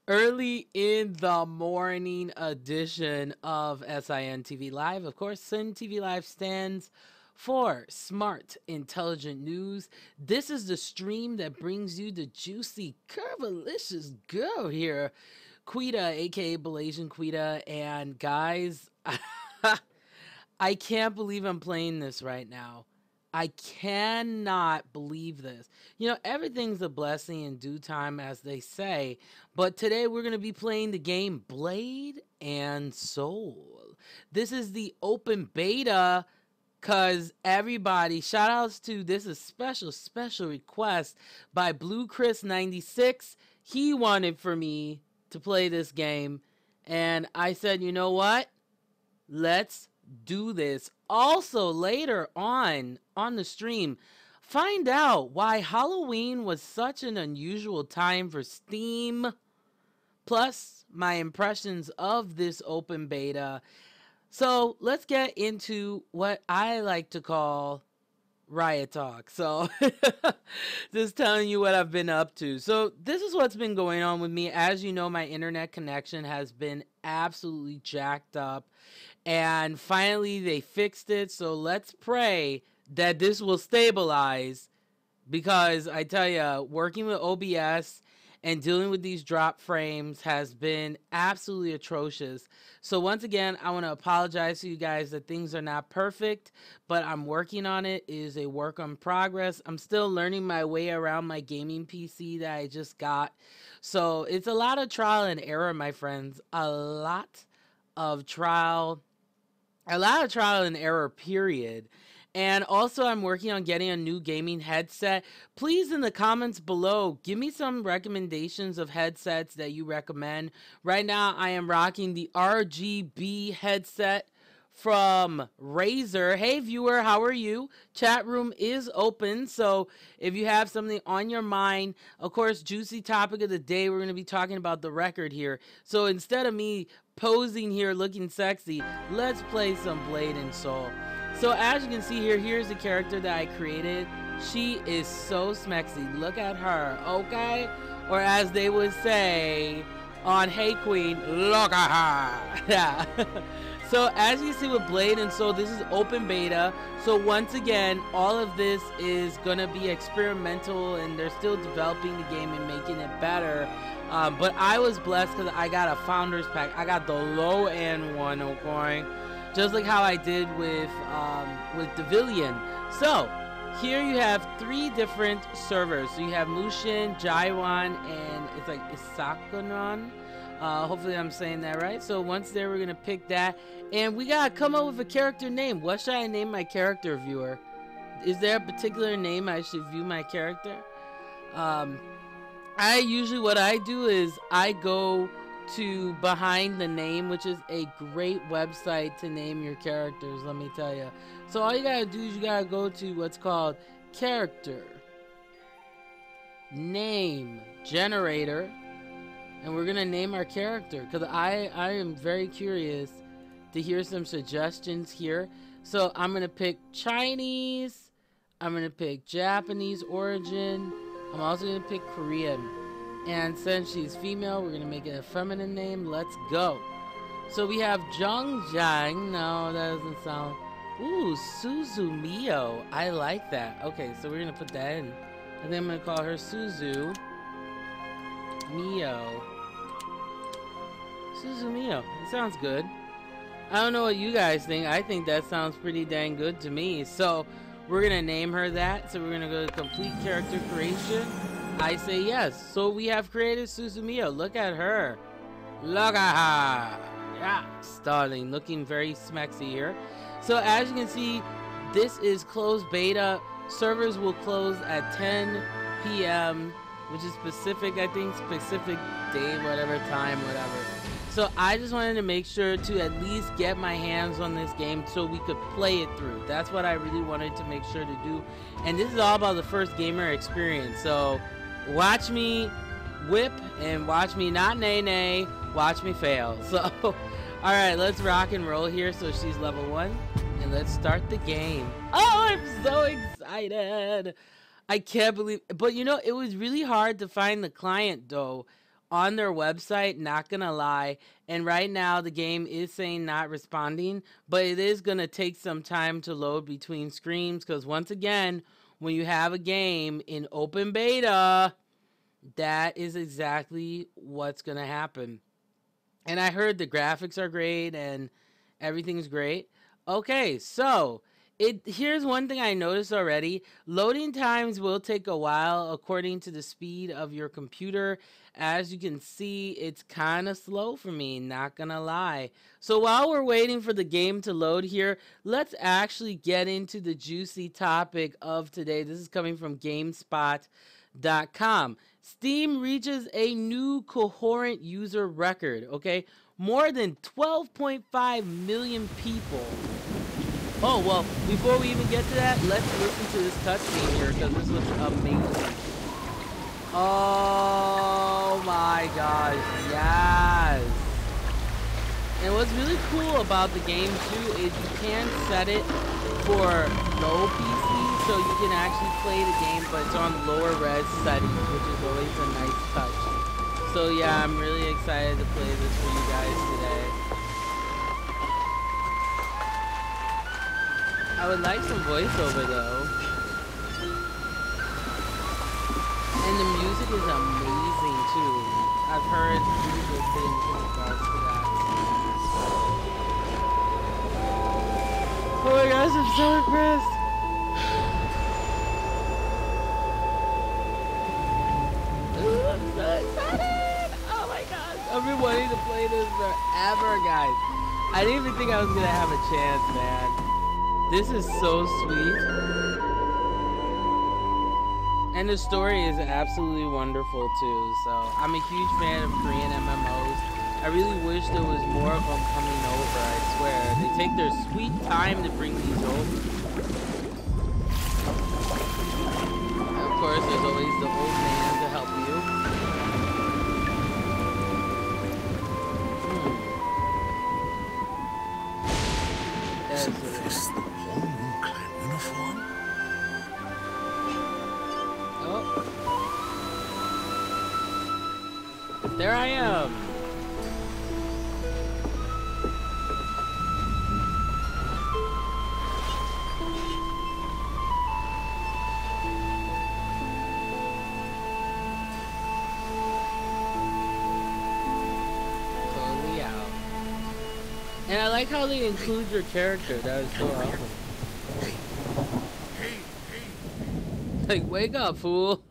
Early in the morning edition of SIN TV Live. Of course, SIN TV Live stands for Smart Intelligent News. This is the stream that brings you the juicy, curvilicious girl here, Quita, aka Belasian Quita. And guys, I can't believe I'm playing this right now. I cannot believe this. You know, everything's a blessing in due time, as they say. But today we're going to be playing the game Blade and Soul. This is the open beta because everybody, shout outs to this is special request by Blue Chris 96. He wanted for me to play this game. And I said, you know what? Let's do this. Also, later on the stream, find out why Halloween was such an unusual time for Steam. Plus, my impressions of this open beta. So, let's get into what I like to call Riot Talk. So, just telling you what I've been up to. So, this is what's been going on with me. As you know, my internet connection has been absolutely jacked up. And finally, they fixed it. So let's pray that this will stabilize. Because I tell you, working with OBS and dealing with these drop frames has been absolutely atrocious. So once again, I want to apologize to you guys that things are not perfect. But I'm working on it. It is a work in progress. I'm still learning my way around my gaming PC that I just got. So it's a lot of trial and error, my friends. A lot of trial and error, period. And also, I'm working on getting a new gaming headset. Please, in the comments below, give me some recommendations of headsets that you recommend. Right now, I am rocking the RGB headset from Razer. Hey, viewer, how are you? Chat room is open, so if you have something on your mind, of course, juicy topic of the day, we're going to be talking about the record here. So instead of me posing here looking sexy, let's play some Blade and Soul. So as you can see here, here's the character that I created. She is so smexy. Look at her, okay? Or as they would say on Hey Queen, look at her. Yeah. So as you see with Blade and Soul, this is open beta. So once again, all of this is gonna be experimental and they're still developing the game and making it better. But I was blessed because I got a founder's pack. I got the low end one, okay? Just like how I did with Devilian. So here you have 3 different servers. So you have Mushin, Jaiwan, and it's like Isakunon. Hopefully I'm saying that right. So once there, we're gonna pick that, and we gotta come up with a character name. What should I name my character, viewer? Is there a particular name I should view my character? What I do is I go to Behind the Name, which is a great website to name your characters, let me tell you. So all you gotta do is you gotta go to what's called Character Name Generator, and we're gonna name our character because I am very curious to hear some suggestions here. So I'm gonna pick Chinese, I'm gonna pick Japanese origin, I'm also gonna pick Korean. And since she's female, we're gonna make it a feminine name. Let's go. So we have Zhang. No, that doesn't sound. Ooh, Suzumiyo. I like that. Okay, so we're gonna put that in. And then I'm gonna call her Suzu Mio. Suzumiyo. It sounds good. I don't know what you guys think. I think that sounds pretty dang good to me. So we're gonna name her that. So we're gonna go to complete character creation. I say yes. So we have created Suzumiyo. Look at her. Look at her. Yeah, darling. Looking very smexy here. So as you can see, this is closed beta. Servers will close at 10 p.m. which is specific, I think, specific day, whatever time, whatever. So I just wanted to make sure to at least get my hands on this game so we could play it through. That's what I really wanted to make sure to do. And this is all about the first gamer experience. So watch me whip and watch me not nay, watch me fail. So, alright, let's rock and roll here. So she's level 1. And let's start the game. Oh, I'm so excited. I can't believe, but you know, it was really hard to find the client though on their website, not gonna lie. And right now the game is saying not responding, but it is gonna take some time to load between screens, because once again, when you have a game in open beta, that is exactly what's gonna happen. And I heard the graphics are great and everything's great. Okay, so here's one thing I noticed already. Loading times will take a while according to the speed of your computer. As you can see, it's kind of slow for me, not gonna lie. So while we're waiting for the game to load here, let's actually get into the juicy topic of today. This is coming from GameSpot.com. Steam reaches a new coherent user record, okay? More than 12.5 million people. Oh, well, before we even get to that, let's listen to this cutscene here, because this was amazing. Oh my gosh, yes. And what's really cool about the game too is you can set it for low PC, so you can actually play the game, but it's on lower res settings, which is always a nice touch. So yeah, I'm really excited to play this for you guys today. I would like some voiceover though. And the music is amazing too. I've heard really good things in regards to that. Oh my gosh, I'm so impressed. Ooh, I'm so excited. Oh my gosh. I've been wanting to play this forever, guys. I didn't even think I was going to have a chance, man. This is so sweet. And the story is absolutely wonderful too. So I'm a huge fan of Korean MMOs. I really wish there was more of them coming over, I swear. They take their sweet time to bring these over. And of course, there's always the old man to help you. Isn't this the whole new clan uniform? Oh. There I am. Totally out. And I like how they include your character. That is so awesome. Like, wake up, fool.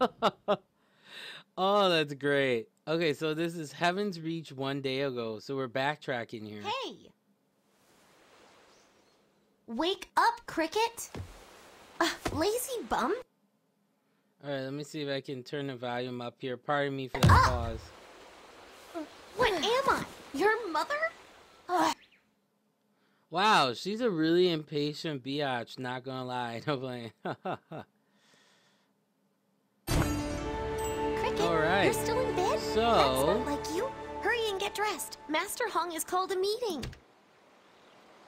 Oh, that's great. Okay, so this is Heaven's Reach one day ago. So we're backtracking here. Hey! Wake up, Cricket! Lazy bum? Alright, let me see if I can turn the volume up here. Pardon me for that pause. What am I? Your mother? Wow, she's a really impatient biatch, not gonna lie. No blame. Cricket, Alright. you're still in bed? So- That's not like you. Hurry and get dressed. Master Hong has called a meeting.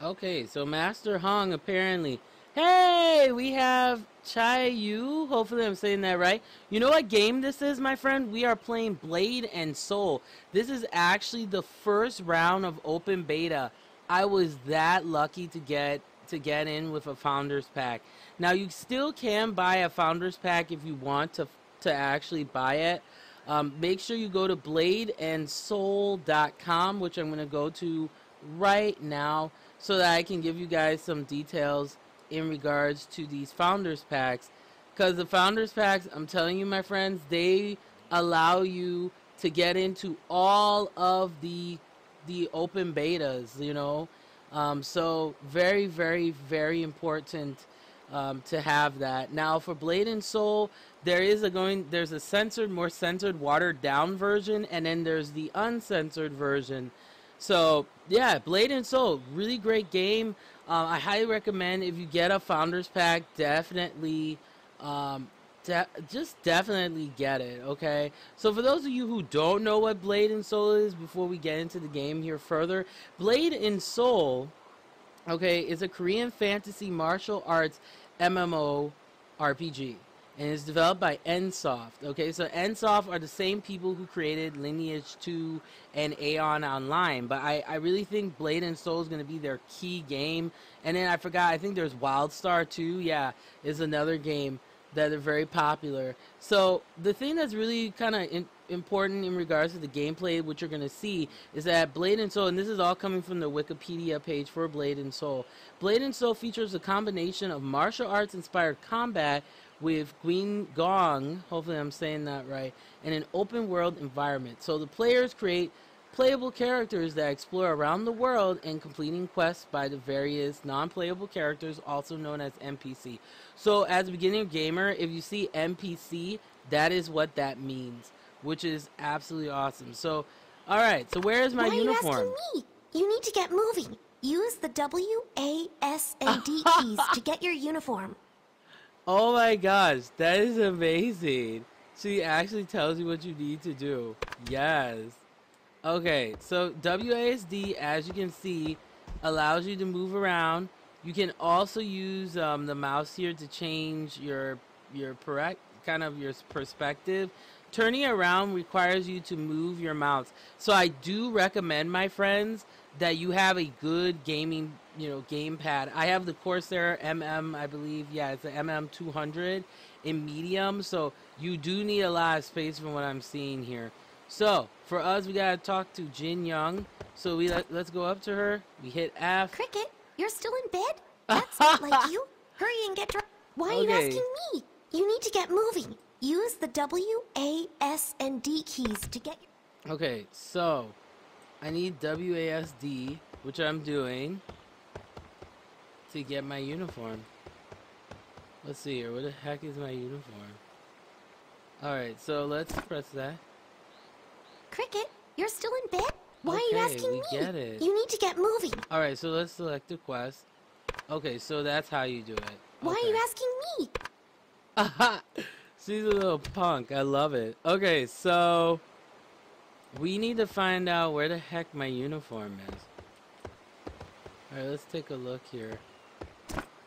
Okay, so Master Hong apparently. Hey, we have Chai Yu. Hopefully I'm saying that right. You know what game this is, my friend? We are playing Blade and Soul. This is actually the first round of open beta. I was that lucky to get in with a Founders Pack. Now, you still can buy a Founders Pack if you want to actually buy it. Make sure you go to bladeandsoul.com, which I'm going to go to right now, so that I can give you guys some details in regards to these Founders Packs. Because the Founders Packs, I'm telling you, my friends, they allow you to get into all of the open betas, you know. So very, very, very important to have that. Now for Blade and Soul, there's a censored, more censored, watered down version, and then there's the uncensored version. So yeah, Blade and Soul, really great game. I highly recommend, if you get a Founders Pack, definitely just definitely get it, okay? So for those of you who don't know what Blade and Soul is, before we get into the game here further, Blade and Soul, okay, is a Korean fantasy martial arts MMO RPG. and it's developed by NSoft. Okay, so NSoft are the same people who created Lineage 2 and Aeon Online, but I really think Blade and Soul is going to be their key game. And then I forgot, I think there's Wildstar too. Yeah, is another game that are very popular. So the thing that's really kind of important in regards to the gameplay, what you're going to see, is that Blade and Soul, and this is all coming from the Wikipedia page for Blade and Soul. Blade and Soul features a combination of martial arts inspired combat with Guin Gong, hopefully I'm saying that right, in an open world environment. So the players create playable characters that explore around the world and completing quests by the various non-playable characters, also known as NPC. So as a beginner gamer, if you see NPC, that is what that means, which is absolutely awesome. So, alright, so where is my uniform? Why are you asking me? You need to get moving. Use the W, A, S, and D keys to get your uniform. Oh my gosh, that is amazing. She actually tells you what you need to do. Yes. Okay, so WASD, as you can see, allows you to move around. You can also use the mouse here to change your perspective. Turning around requires you to move your mouse. So I do recommend, my friends, that you have a good gaming, gamepad. I have the Corsair MM, I believe. Yeah, it's the MM200 in medium. So you do need a lot of space from what I'm seeing here. So for us, we gotta talk to Jin Young. So let's go up to her. We hit F. Cricket, you're still in bed? That's not like you. Hurry and get dressed. Why are you asking me? You need to get moving. Use the W, A, S, and D keys to get your... Okay, so I need WASD, which I'm doing, to get my uniform. Let's see here. Where the heck is my uniform? Alright, so let's press that. Cricket, you're still in bed? Why are you asking me? Get it. You need to get moving. Alright, so let's select the quest. Okay, so that's how you do it. Why are you asking me? Aha! She's a little punk. I love it. Okay, so we need to find out where the heck my uniform is. Alright, let's take a look here.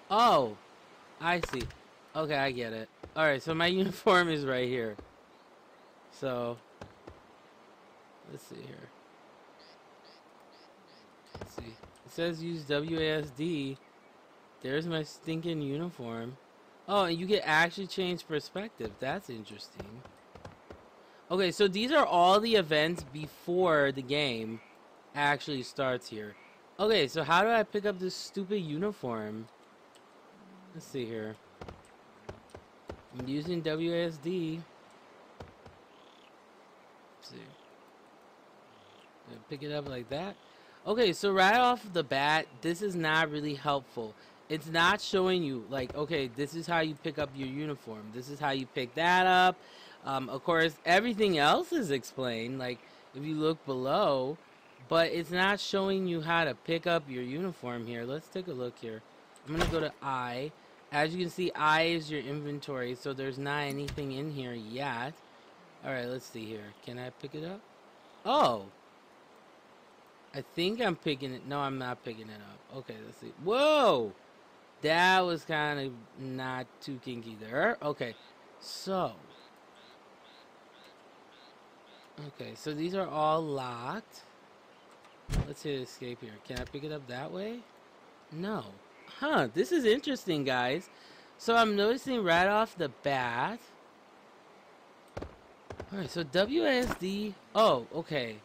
Oh! I see. Okay, I get it. Alright, so my uniform is right here. So let's see here. Let's see. It says use WASD. There's my stinking uniform. Oh, and you can actually change perspective. That's interesting. Okay, so these are all the events before the game actually starts here. Okay, so how do I pick up this stupid uniform? Let's see here. I'm using WASD. Let's see. Pick it up like that. Okay, so right off the bat, this is not really helpful. It's not showing you, like, okay, this is how you pick up your uniform. This is how you pick that up. Of course, everything else is explained, like, if you look below. But it's not showing you how to pick up your uniform here. Let's take a look here. I'm going to go to I. As you can see, I is your inventory, so there's not anything in here yet. Alright, let's see here. Can I pick it up? Oh! I think I'm picking it. No, I'm not picking it up. Okay, let's see. Whoa! That was kind of not too kinky there. Okay, so. Okay, so these are all locked. Let's hit escape here. Can I pick it up that way? No. Huh, this is interesting, guys. So I'm noticing right off the bat. Alright, so WASD. Oh, okay.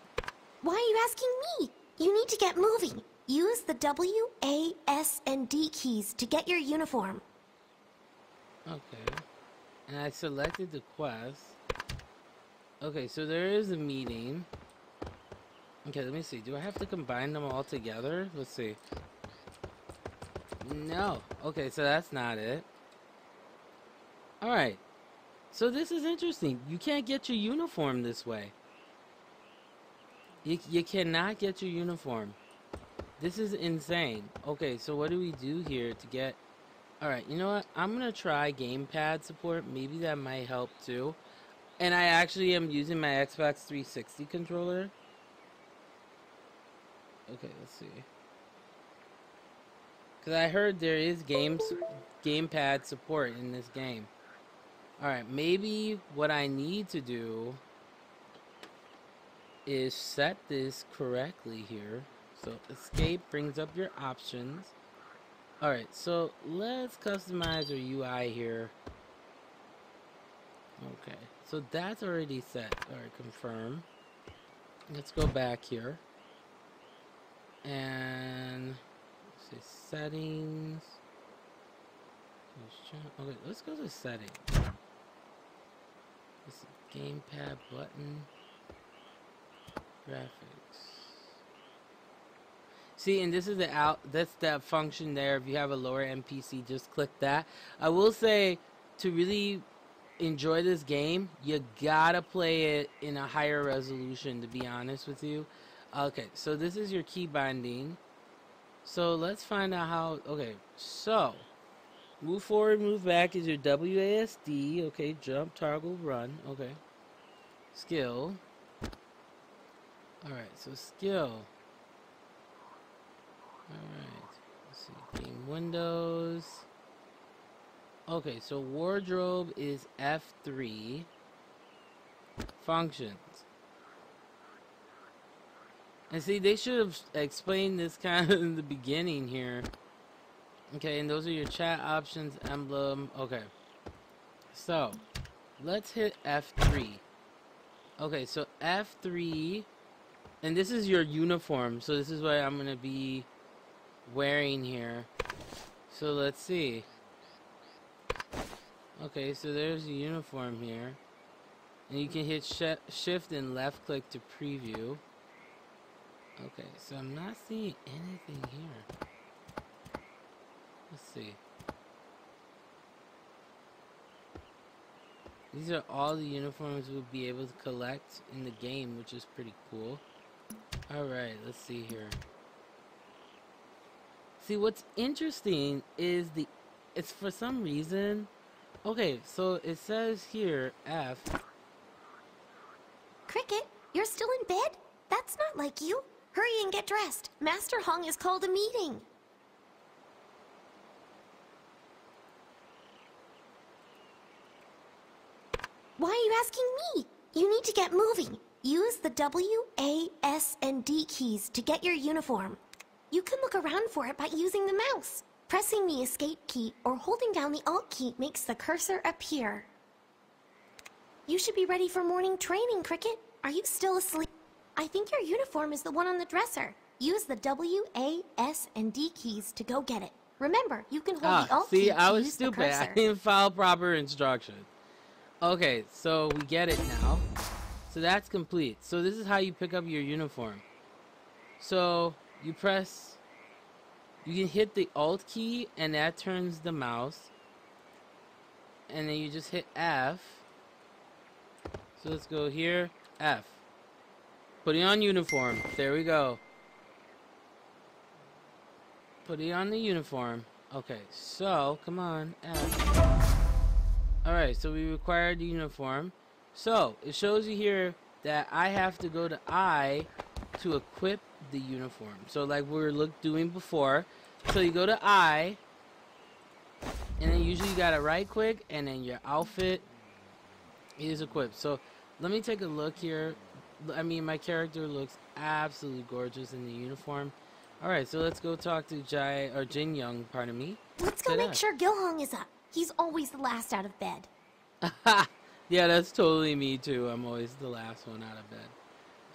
Why are you asking me? You need to get moving. Use the W, A, S, and D keys to get your uniform. Okay. And I selected the quest. Okay, so there is a meeting. Okay, let me see. Do I have to combine them all together? Let's see. No. Okay, so that's not it. Alright. So this is interesting. You can't get your uniform this way. You cannot get your uniform. This is insane. Okay, so what do we do here to get... Alright, you know what? I'm going to try gamepad support. Maybe that might help too. And I actually am using my Xbox 360 controller. Okay, let's see. Because I heard there is gamepad support in this game. Alright, maybe what I need to do is set this correctly here. So escape brings up your options. Alright, so let's customize our UI here. Okay, so that's already set. Alright, confirm. Let's go back here. And let's say settings. Okay, let's go to settings. This is gamepad button. Graphics. See, and this is that's that function there. If you have a lower MPC, just click that. I will say, to really enjoy this game, you gotta play it in a higher resolution, to be honest with you. Okay, so this is your key binding. So let's find out how. Okay, so move forward, move back is your WASD. Okay, jump, toggle, run. Okay, skill. Alright, so skill. Alright, let's see, game windows. Okay, so wardrobe is F3. Functions. And see, they should have explained this kind of in the beginning here. Okay, and those are your chat options, emblem. Okay, so let's hit F3. Okay, so F3, and this is your uniform. So this is what I'm gonna be wearing here. So let's see. Okay, so there's the uniform here, and you can hit shift and left click to preview. Okay, so I'm not seeing anything here. Let's see. These are all the uniforms we'll be able to collect in the game, which is pretty cool. Alright, let's see here. See, what's interesting is it's for some reason. Okay, so it says here, F. Cricket, you're still in bed? That's not like you. Hurry and get dressed. Master Hong has called a meeting. Why are you asking me? You need to get moving. Use the W, A, S, and D keys to get your uniform. You can look around for it by using the mouse. Pressing the escape key or holding down the Alt key makes the cursor appear. You should be ready for morning training, Cricket. Are you still asleep? I think your uniform is the one on the dresser. Use the W, A, S, and D keys to go get it. Remember, you can hold the Alt key see, to I was use stupid. the cursor. I didn't follow proper instructions. Okay, so we get it now. So that's complete. So this is how you pick up your uniform. So you can hit the Alt key and that turns the mouse. And then you just hit F. So let's go here, F. Putting on uniform. There we go. Putting on the uniform. Okay, so come on, F. Alright, so we required the uniform. So it shows you here that I have to go to I to equip the uniform. So like we were doing before. So you go to I, and then usually you gotta right click, and then your outfit is equipped. So let me take a look here. I mean, my character looks absolutely gorgeous in the uniform. Alright, so let's go talk to Jin Young, pardon me. Let's go make sure Gil Hong is up. He's always the last out of bed. Yeah, that's totally me too. I'm always the last one out of bed.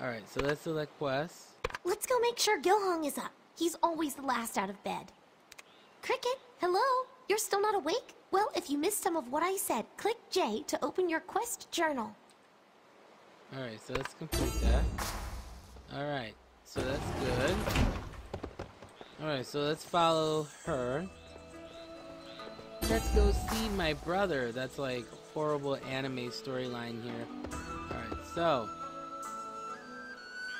Alright, so let's select quest. Let's go make sure Gil Hong is up. He's always the last out of bed. Cricket, hello? You're still not awake? Well, if you missed some of what I said, click J to open your quest journal. Alright, so let's complete that. Alright, so that's good. Alright, so let's follow her. Let's go see my brother. That's like horrible anime storyline here. Alright, so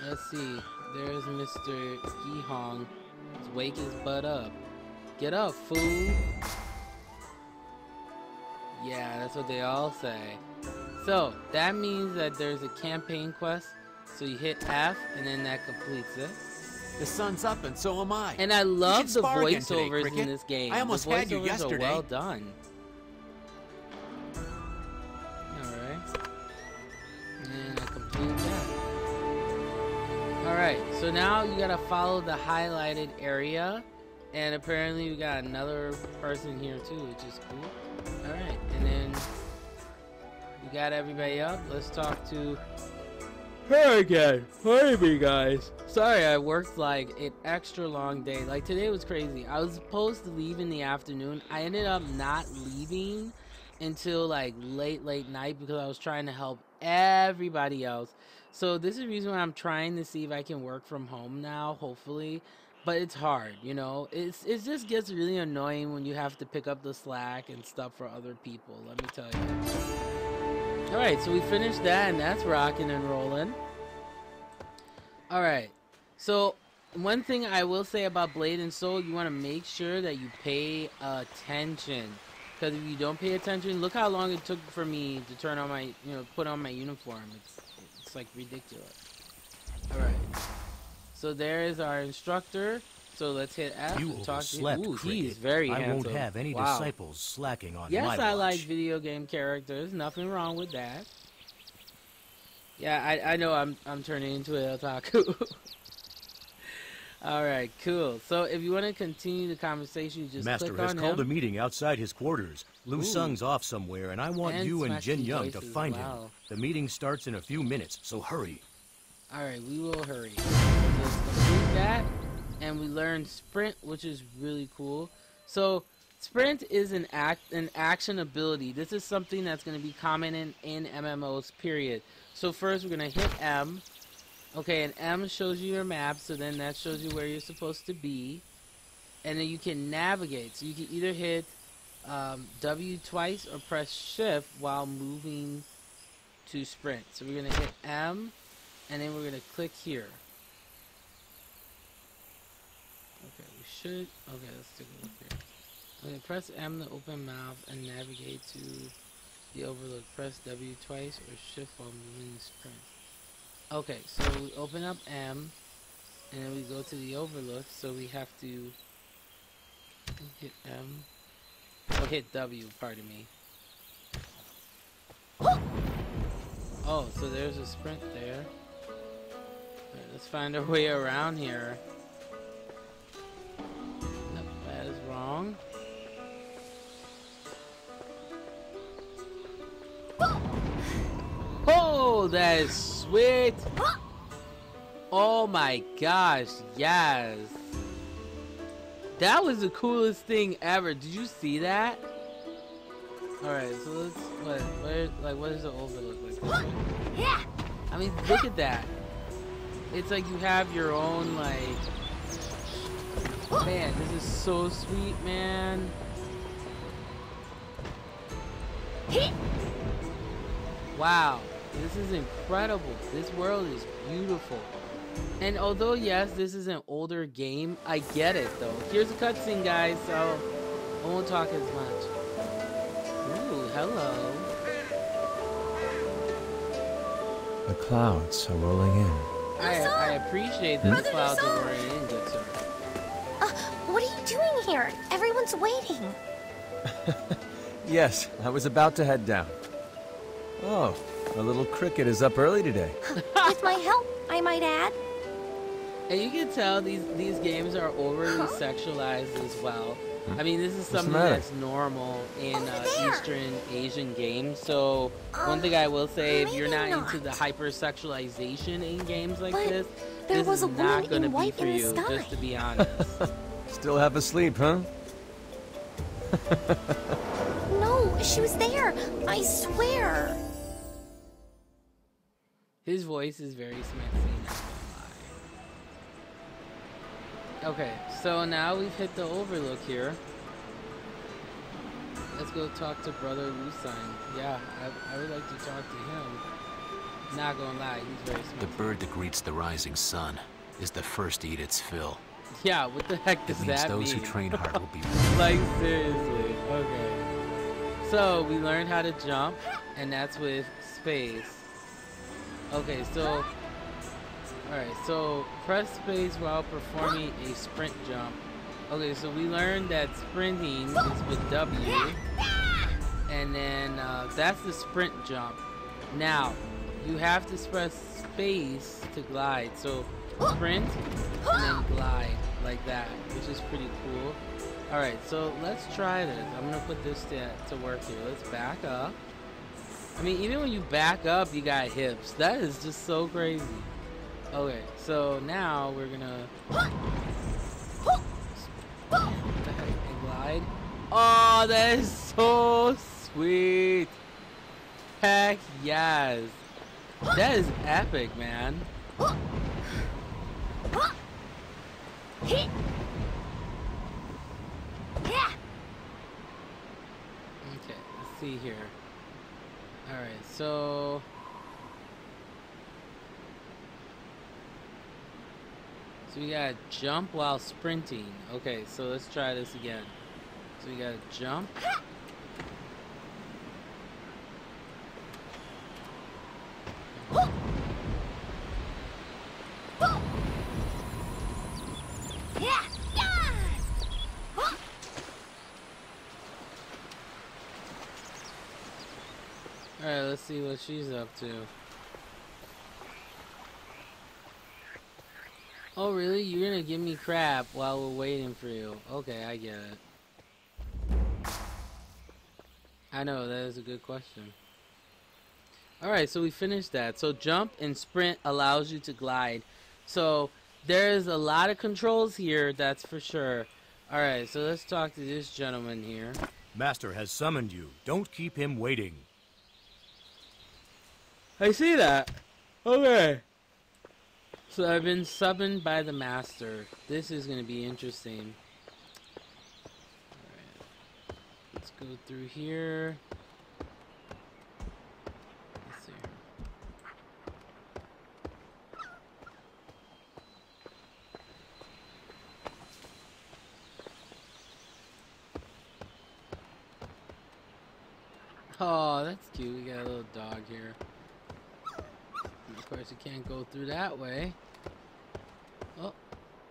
let's see. There's Mr. Gi Hong. Let's wake his butt up. Get up, fool. Yeah, that's what they all say. So that means that there's a campaign quest. So you hit F and then that completes it. The sun's up and so am I. And I love the spar again today, voiceovers Cricket. in this game. I almost the had you voiceovers yesterday. are well done. Alright, so now you gotta follow the highlighted area. And apparently we got another person here too, which is cool. Alright, and then we got everybody up. Let's talk to her again. Hi me guys. Sorry, I worked like an extra long day. Like today was crazy. I was supposed to leave in the afternoon. I ended up not leaving until like late night because I was trying to help everybody else. So this is the reason why I'm trying to see if I can work from home now, hopefully. But it's hard, you know. It just gets really annoying when you have to pick up the slack and stuff for other people, let me tell you. Alright, so we finished that, and that's rocking and rolling. Alright, so one thing I will say about Blade and Soul, you want to make sure that you pay attention. Because if you don't pay attention, look how long it took for me to turn on my, put on my uniform. It's like ridiculous. Alright. So there is our instructor. So let's hit F and talk to him. Ooh, he's very handsome. I won't have any disciples slacking on my Yes, watch. I like video game characters. Nothing wrong with that. Yeah, I know I'm turning into an otaku. Alright, cool. So if you want to continue the conversation, you just Master click on him. has called a meeting outside his quarters. Liu Sung's off somewhere, and I want you and Jin Young to find him. The meeting starts in a few minutes, so hurry. Alright, we will hurry. Just complete that, and we learn Sprint, which is really cool. So, Sprint is an action ability. This is something that's going to be common in MMOs, period. So first, we're going to hit M. Okay, and M shows you your map, so then that shows you where you're supposed to be. And then you can navigate. So you can either hit W twice or press Shift while moving to Sprint. So we're going to hit M, and then we're going to click here. Okay, we should... Okay, let's take a look here. Okay, press M to open map and navigate to the overlook. Press W twice or Shift while moving to Sprint. Okay, so we open up M, and then we go to the overlook, so we have to hit M. Oh, hit W, pardon me. Oh, so there's a sprint there. Alright, let's find our way around here. Nope, that is wrong. Oh, that is sweet. Oh my gosh, yes. That was the coolest thing ever. Did you see that? Alright, so let's, what does the overlook like? Yeah. I mean, look at that. It's like you have your own, like, man, this is so sweet, man. Wow, this is incredible. This world is beautiful. And although, yes, this is an older game, I get it, though. Here's a cutscene, guys, so I won't talk as much. Ooh, hello. The clouds are rolling in. I appreciate that the clouds are rolling in, good sir. What are you doing here? Everyone's waiting. Yes, I was about to head down. Oh, our little cricket is up early today. With my help, I might add. And you can tell these games are overly sexualized as well. I mean, this is something that's normal in Eastern Asian games. So one thing I will say, if you're not into the hyper-sexualization in games like this is not going to be for you, just to be honest. Still half asleep, huh? No, she was there. I swear. His voice is very sexy, not gonna lie. Okay, so now we've hit the overlook here. Let's go talk to Brother Lusine. Yeah, I would like to talk to him. Not gonna lie, he's very smart. The bird that greets the rising sun is the first to eat its fill. Yeah, what the heck does It means that mean? those who train hard will be... Like, seriously. Okay. So, we learned how to jump, and that's with space. Okay, so... Alright, so press space while performing a sprint jump. Okay, so we learned that sprinting is with W. And then, that's the sprint jump. Now, you have to press space to glide. So sprint and then glide like that, which is pretty cool. Alright, so let's try this. I'm gonna put this to work here. Let's back up. I mean, even when you back up, you got hips. That is just so crazy. Okay, so now we're gonna and glide. Oh, that is so sweet. Heck yes. That is epic, man. Okay, let's see here. Alright, so we gotta jump while sprinting. Okay, so let's try this again. So we gotta jump. Alright, let's see what she's up to. Oh, really? You're gonna give me crap while we're waiting for you. Okay, I get it. I know, that is a good question. Alright, so we finished that. So jump and sprint allows you to glide. So there's a lot of controls here, that's for sure. Alright, so let's talk to this gentleman here. Master has summoned you. Don't keep him waiting. I see that. Okay. So I've been summoned by the master. This is going to be interesting. Alright. Let's go through here. Let's see. Oh, that's cute. We got a little dog here. Of course, you can't go through that way. Oh,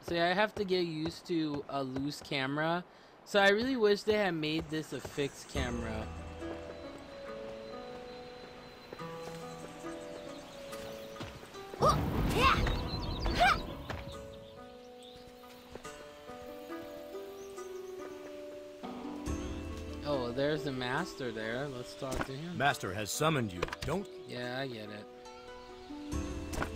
see, I have to get used to a loose camera. So I really wish they had made this a fixed camera. Oh, there's the master there. Let's talk to him. Master has summoned you. Don't... Yeah, I get it.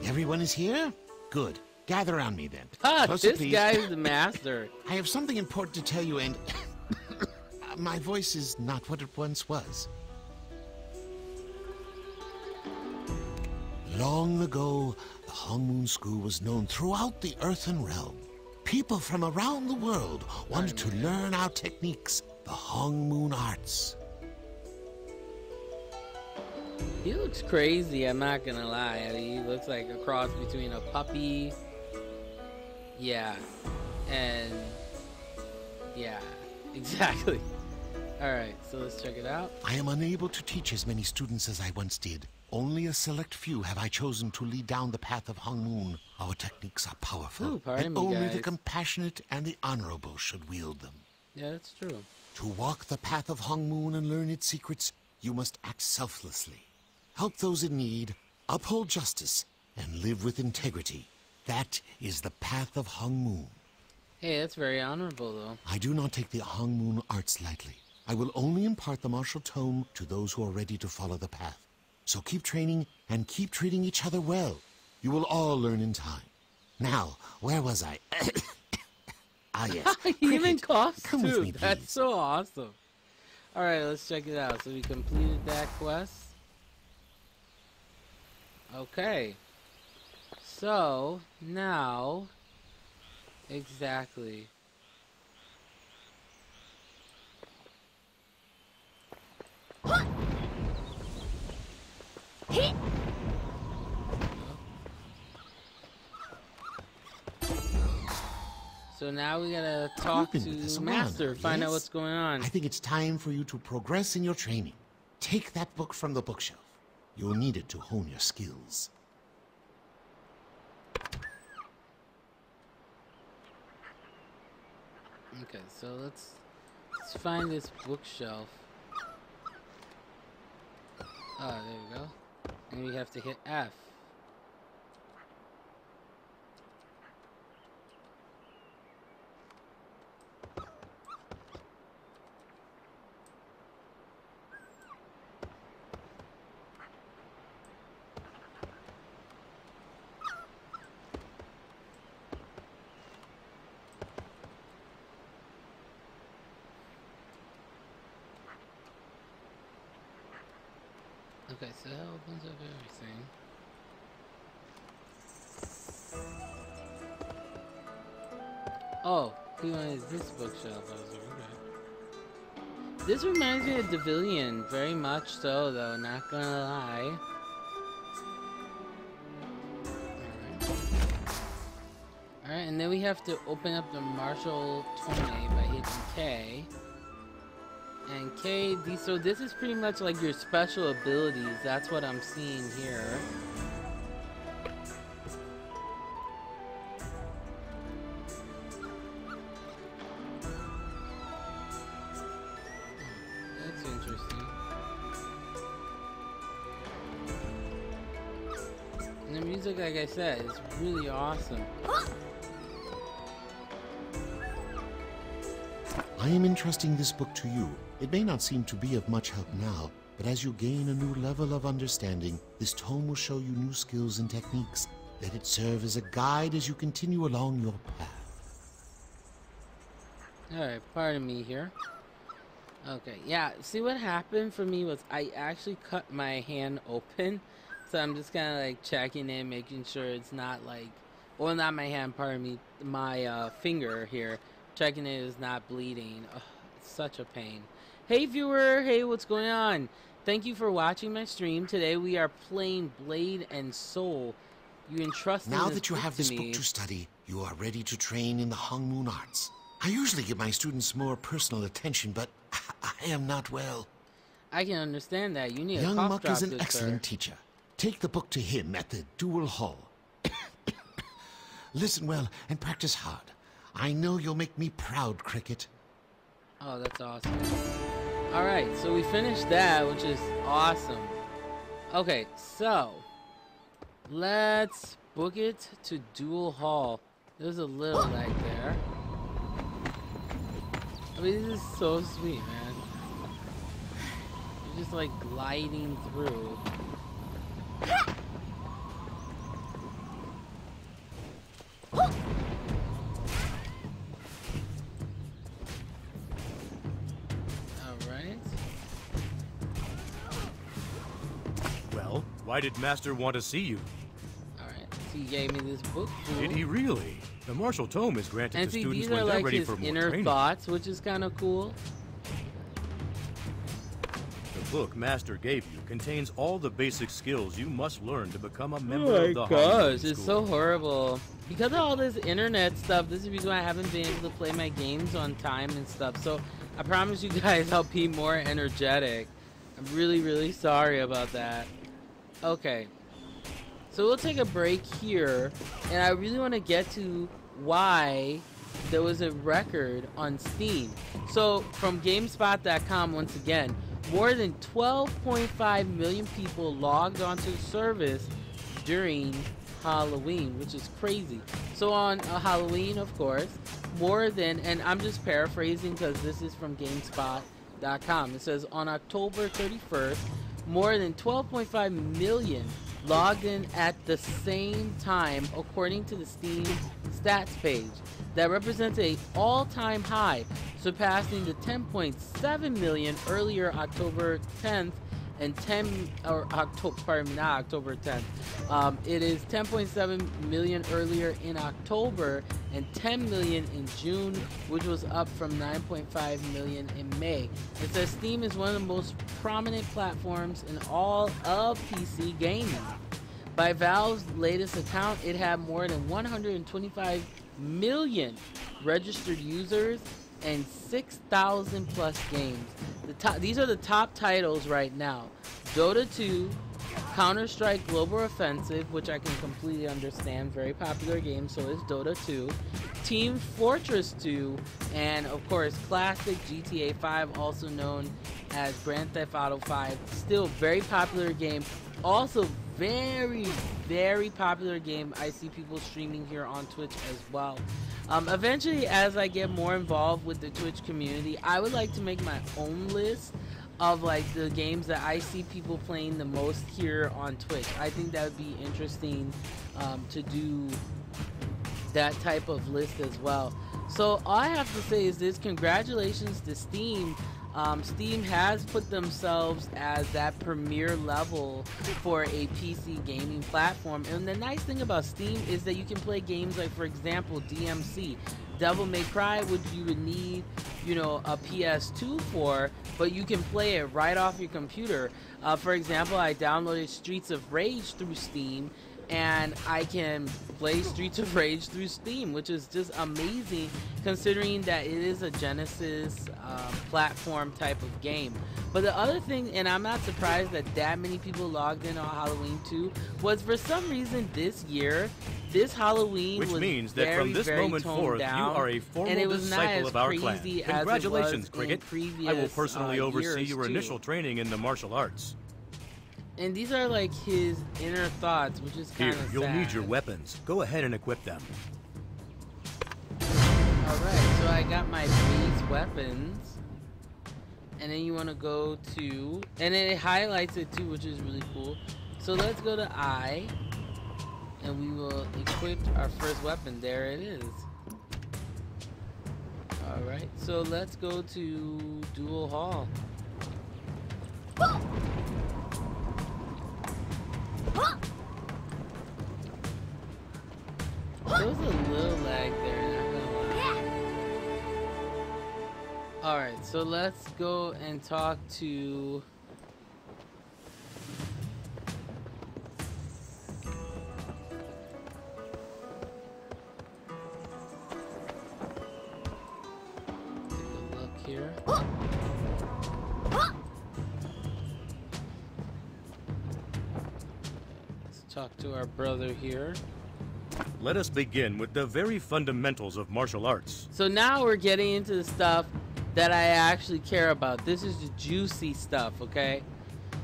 Everyone is here? Good. Gather around me then. Ah, Closer, this please. guy's the master. I have something important to tell you, and my voice is not what it once was. Long ago, the Hong Moon School was known throughout the Earthen Realm. People from around the world wanted to learn our techniques, the Hong Moon arts. He looks crazy, I'm not gonna lie. I mean, he looks like a cross between a puppy. Yeah. And... yeah. Exactly. Alright, so let's check it out. I am unable to teach as many students as I once did. Only a select few have I chosen to lead down the path of Hong Moon. Our techniques are powerful, Ooh, pardon and me, only guys. the compassionate and the honorable should wield them. Yeah, that's true. To walk the path of Hong Moon and learn its secrets, you must act selflessly. Help those in need, uphold justice, and live with integrity. That is the path of Hong Moon. Hey, that's very honorable, though. I do not take the Hong Moon arts lightly. I will only impart the martial tome to those who are ready to follow the path. So keep training and keep treating each other well. You will all learn in time. Now, where was I? Ah, yes. He even coughs, Come with too. me, That's please. so awesome. Alright, let's check it out. So we completed that quest. Okay. So, now... exactly. So now we gotta talk You've to been with us the a while master, now, find out yes? what's going on. I think it's time for you to progress in your training. Take that book from the bookshelf. You'll need it to hone your skills. Okay, so let's find this bookshelf. Oh, there we go. And we have to hit F. Okay, so that opens up everything. Oh, he wanted this bookshelf. I was like, okay. This reminds me of Devilian, very much so, though, not gonna lie. Alright, and then we have to open up the Marshall Tome by hitting K. And K, so this is pretty much like your special abilities. That's what I'm seeing here. That's interesting. And the music, like I said, is really awesome. I am entrusting this book to you. It may not seem to be of much help now, but as you gain a new level of understanding, this tome will show you new skills and techniques. Let it serve as a guide as you continue along your path. Alright, pardon me here. Okay, yeah, see what happened for me was I actually cut my hand open. So I'm just kind of like checking in, making sure it's not like, well, not my hand, pardon me, my finger here. Checking it is not bleeding. Ugh, it's such a pain. Hey viewer, hey, what's going on? Thank you for watching my stream. Today we are playing Blade and Soul. You entrusted Now that you have this book to study, you are ready to train in the Hong Moon arts. I usually give my students more personal attention, but I am not well. I can understand that. You need Young a cough Muck drop, is an good excellent sir. teacher. Take the book to him at the Dual Hall. Listen well and practice hard. I know you'll make me proud, Cricket. Oh, that's awesome. Alright, so we finished that, which is awesome. Okay, so let's book it to Dual Hall. There's a little lag there. I mean, this is so sweet, man. You're just like gliding through. Well, why did Master want to see you? Alright, so he gave me this book. Cool. Did he really? The Marshall Tome is granted And to see, students these when are they're like ready his for more inner training. thoughts, which is kind of cool. The book Master gave you contains all the basic skills you must learn to become a member Oh of my the gosh, School. it's so horrible. Because of all this internet stuff, this is the reason why I haven't been able to play my games on time and stuff. So I promise you guys I'll be more energetic. I'm really, really sorry about that. Okay. So we'll take a break here. And I really want to get to why there was a record on Steam. So from GameSpot.com, once again, more than 12.5 million people logged onto the service during Halloween, which is crazy. So on Halloween, of course, more than, and I'm just paraphrasing because this is from GameSpot.com. It says on October 31st, more than 12.5 million logged in at the same time, according to the Steam stats page. That represents an all-time high, surpassing the 10.7 million earlier October 10th and October 10th. It is 10.7 million earlier in October and 10 million in June, which was up from 9.5 million in May. It says Steam is one of the most prominent platforms in all of PC gaming. By Valve's latest account, it had more than 125 million registered users and 6,000 plus games. These are the top titles right now: Dota 2, Counter-Strike Global Offensive, which I can completely understand, very popular game, so is Dota 2, Team Fortress 2, and of course classic GTA 5, also known as Grand Theft Auto 5, still very popular game, also very, very popular game. I see people streaming here on Twitch as well. Eventually, as I get more involved with the Twitch community, I would like to make my own list of like the games that I see people playing the most here on Twitch. I think that would be interesting to do that type of list as well. So all I have to say is this: congratulations to Steam. Steam has put themselves as that premier level for a PC gaming platform. And the nice thing about Steam is that you can play games like, for example, DMC, Devil May Cry, which you would need, you know, a PS2 for, but you can play it right off your computer. For example, I downloaded Streets of Rage through Steam, and I can play Streets of Rage through Steam, which is just amazing considering that it is a Genesis platform type of game. But the other thing, and I'm not surprised that many people logged in on Halloween 2, was for some reason this year, this Halloween Which was means that very, from this very moment forth, down, you are a formal and it was not disciple as of our clan. crazy Congratulations, as it was Cricket. in previous, I will personally oversee years your too. initial training in the martial arts. And these are like his inner thoughts, which is kind Here, of you'll need sad. your weapons. Go ahead and equip them. Alright, so I got my base weapons. And then you want to go to... And then it highlights it too, which is really cool. So let's go to I. And we will equip our first weapon. There it is. Alright, so let's go to Dual Hall. There was a little lag there, not gonna lie. Alright, so let's go and talk to... Take a look here. Let's talk to our brother here. Let us begin with the very fundamentals of martial arts. So now we're getting into the stuff that I actually care about. This is the juicy stuff, okay?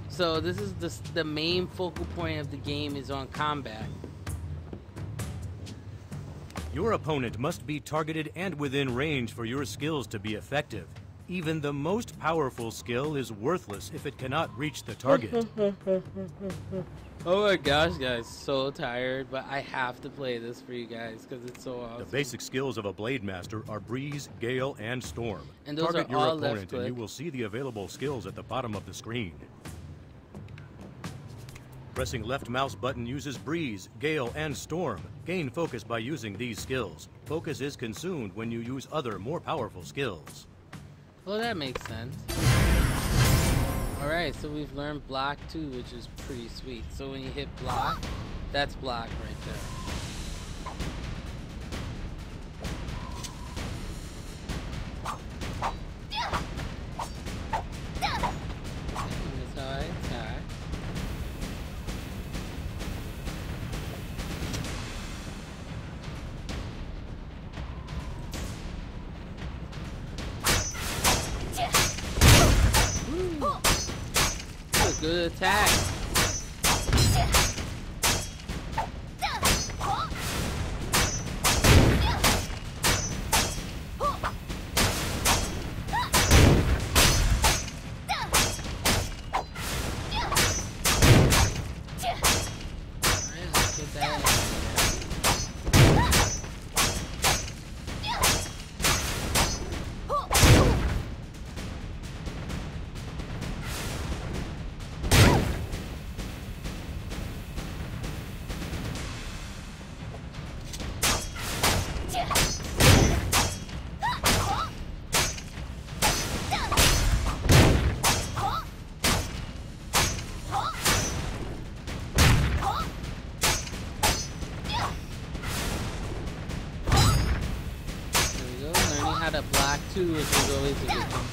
So this is the main focal point of the game is on combat. Your opponent must be targeted and within range for your skills to be effective. Even the most powerful skill is worthless if it cannot reach the target. Oh my gosh, guys, so tired, but I have to play this for you guys because it's so awesome. The basic skills of a Blade Master are Breeze, Gale, and Storm. And those Target are your all left opponent and you click. will see the available skills at the bottom of the screen. Pressing left mouse button uses Breeze, Gale, and Storm. Gain focus by using these skills. Focus is consumed when you use other, more powerful skills. Well, that makes sense. Alright, so we've learned block 2, which is pretty sweet. So when you hit block, that's block right there. That's how I attack. That's a good attack. Alright, let's get that in there. There we go, learning how to block 2, which is always a good thing.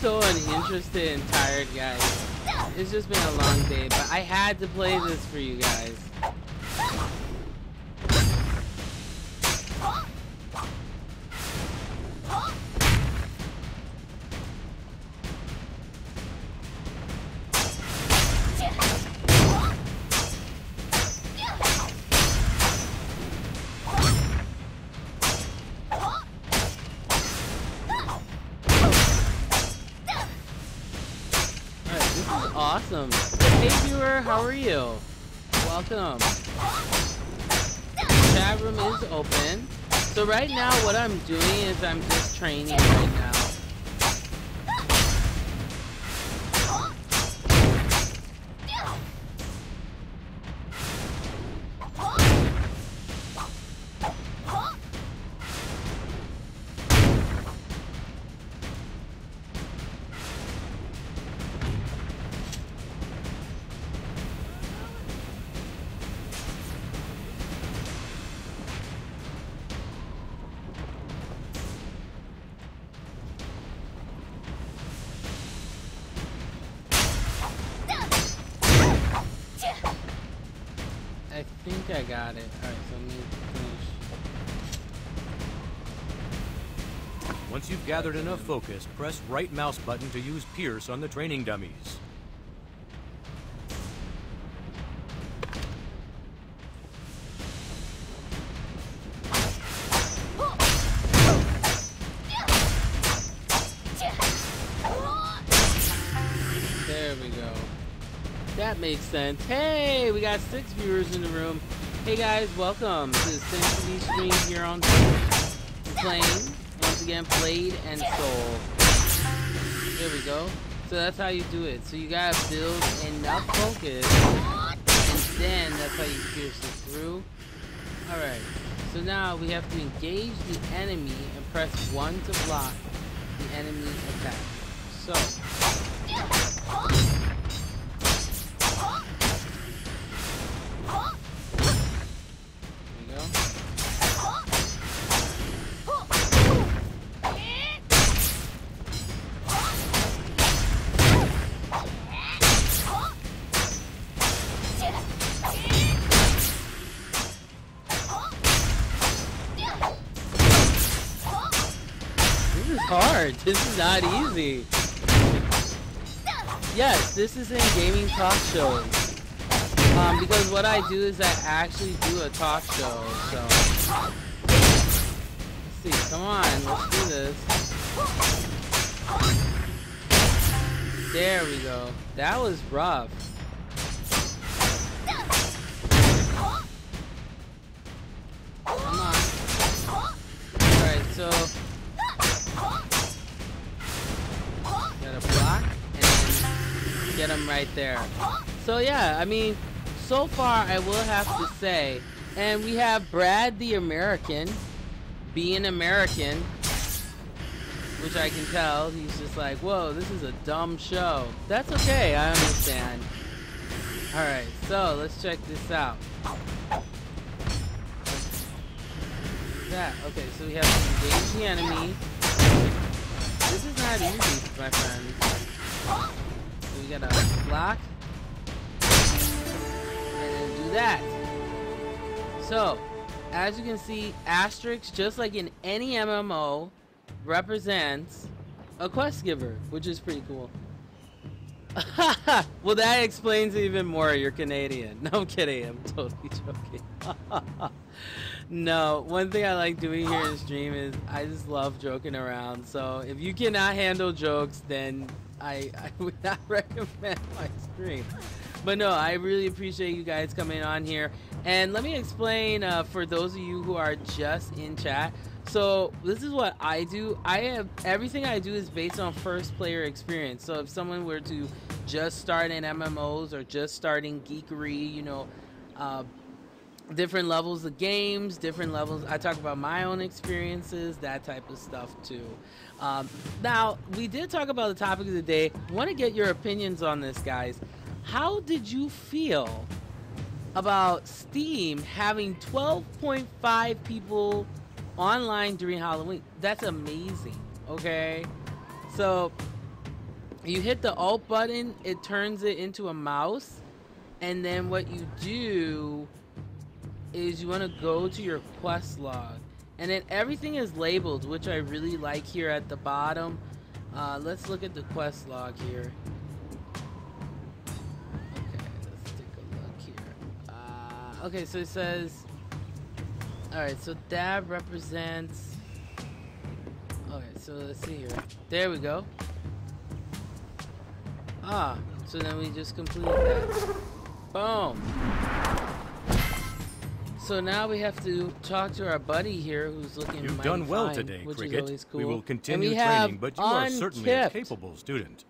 so uninterested and tired, guys. It's just been a long day, but I had to play this for you guys. Awesome. Hey viewer, how are you? Welcome. Chat room is open. So right now what I'm doing is I'm just training right now. I think I got it. Alright, so let me finish. Once you've gathered enough focus, press right mouse button to use Pierce on the training dummies. There we go. That makes sense. Hey, we got 6 viewers in the room. Hey guys, welcome to the Century stream here on Twitch. We're playing, once again, Blade and Soul. There we go. So that's how you do it. So you gotta build enough focus, and then that's how you pierce it through. Alright, so now we have to engage the enemy and press 1 to block the enemy attack. So, hard. This is not easy. Yes, this is in gaming talk shows. Because what I do is I actually do a talk show. So let's see. Come on, let's do this. There we go. That was rough. Come on. All right, so. Gotta block and then get him right there. So yeah, I mean, so far I will have to say, and we have Brad the American being American, which I can tell he's just like, whoa, this is a dumb show. That's okay, I understand. Alright, so let's check this out. That, okay, so we have to engage the enemy. This is not easy, my friends. So we gotta block and then do that. So, as you can see, asterisk, just like in any MMO, represents a quest giver, which is pretty cool. Well, that explains even more. You're Canadian. No, I'm kidding. I'm totally joking. No, one thing I like doing here in stream is I just love joking around. So if you cannot handle jokes, then I would not recommend my stream. But no, I really appreciate you guys coming on here. And let me explain for those of you who are just in chat. So this is what I do. Everything I do is based on first player experience. So if someone were to just start in MMOs or just starting geekery, you know, different levels of games, different levels. I talk about my own experiences, that type of stuff too. Now, we did talk about the topic of the day. I want to get your opinions on this, guys. How did you feel about Steam having 12.5 people online during Halloween? That's amazing, okay? So, You hit the Alt button, it turns it into a mouse, and then what you do is you want to go to your quest log, and then everything is labeled, which I really like here at the bottom. Let's look at the quest log here. Okay, let's take a look here. Okay, so it says, alright, so dab represents, okay, so let's see here. There we go. So then we just completed that. Boom. So now we have to talk to our buddy here who's looking You've mighty done well fine, today, which Cricket. is always cool. We will And continue we have training, but you are certainly a Unkipped. capable student.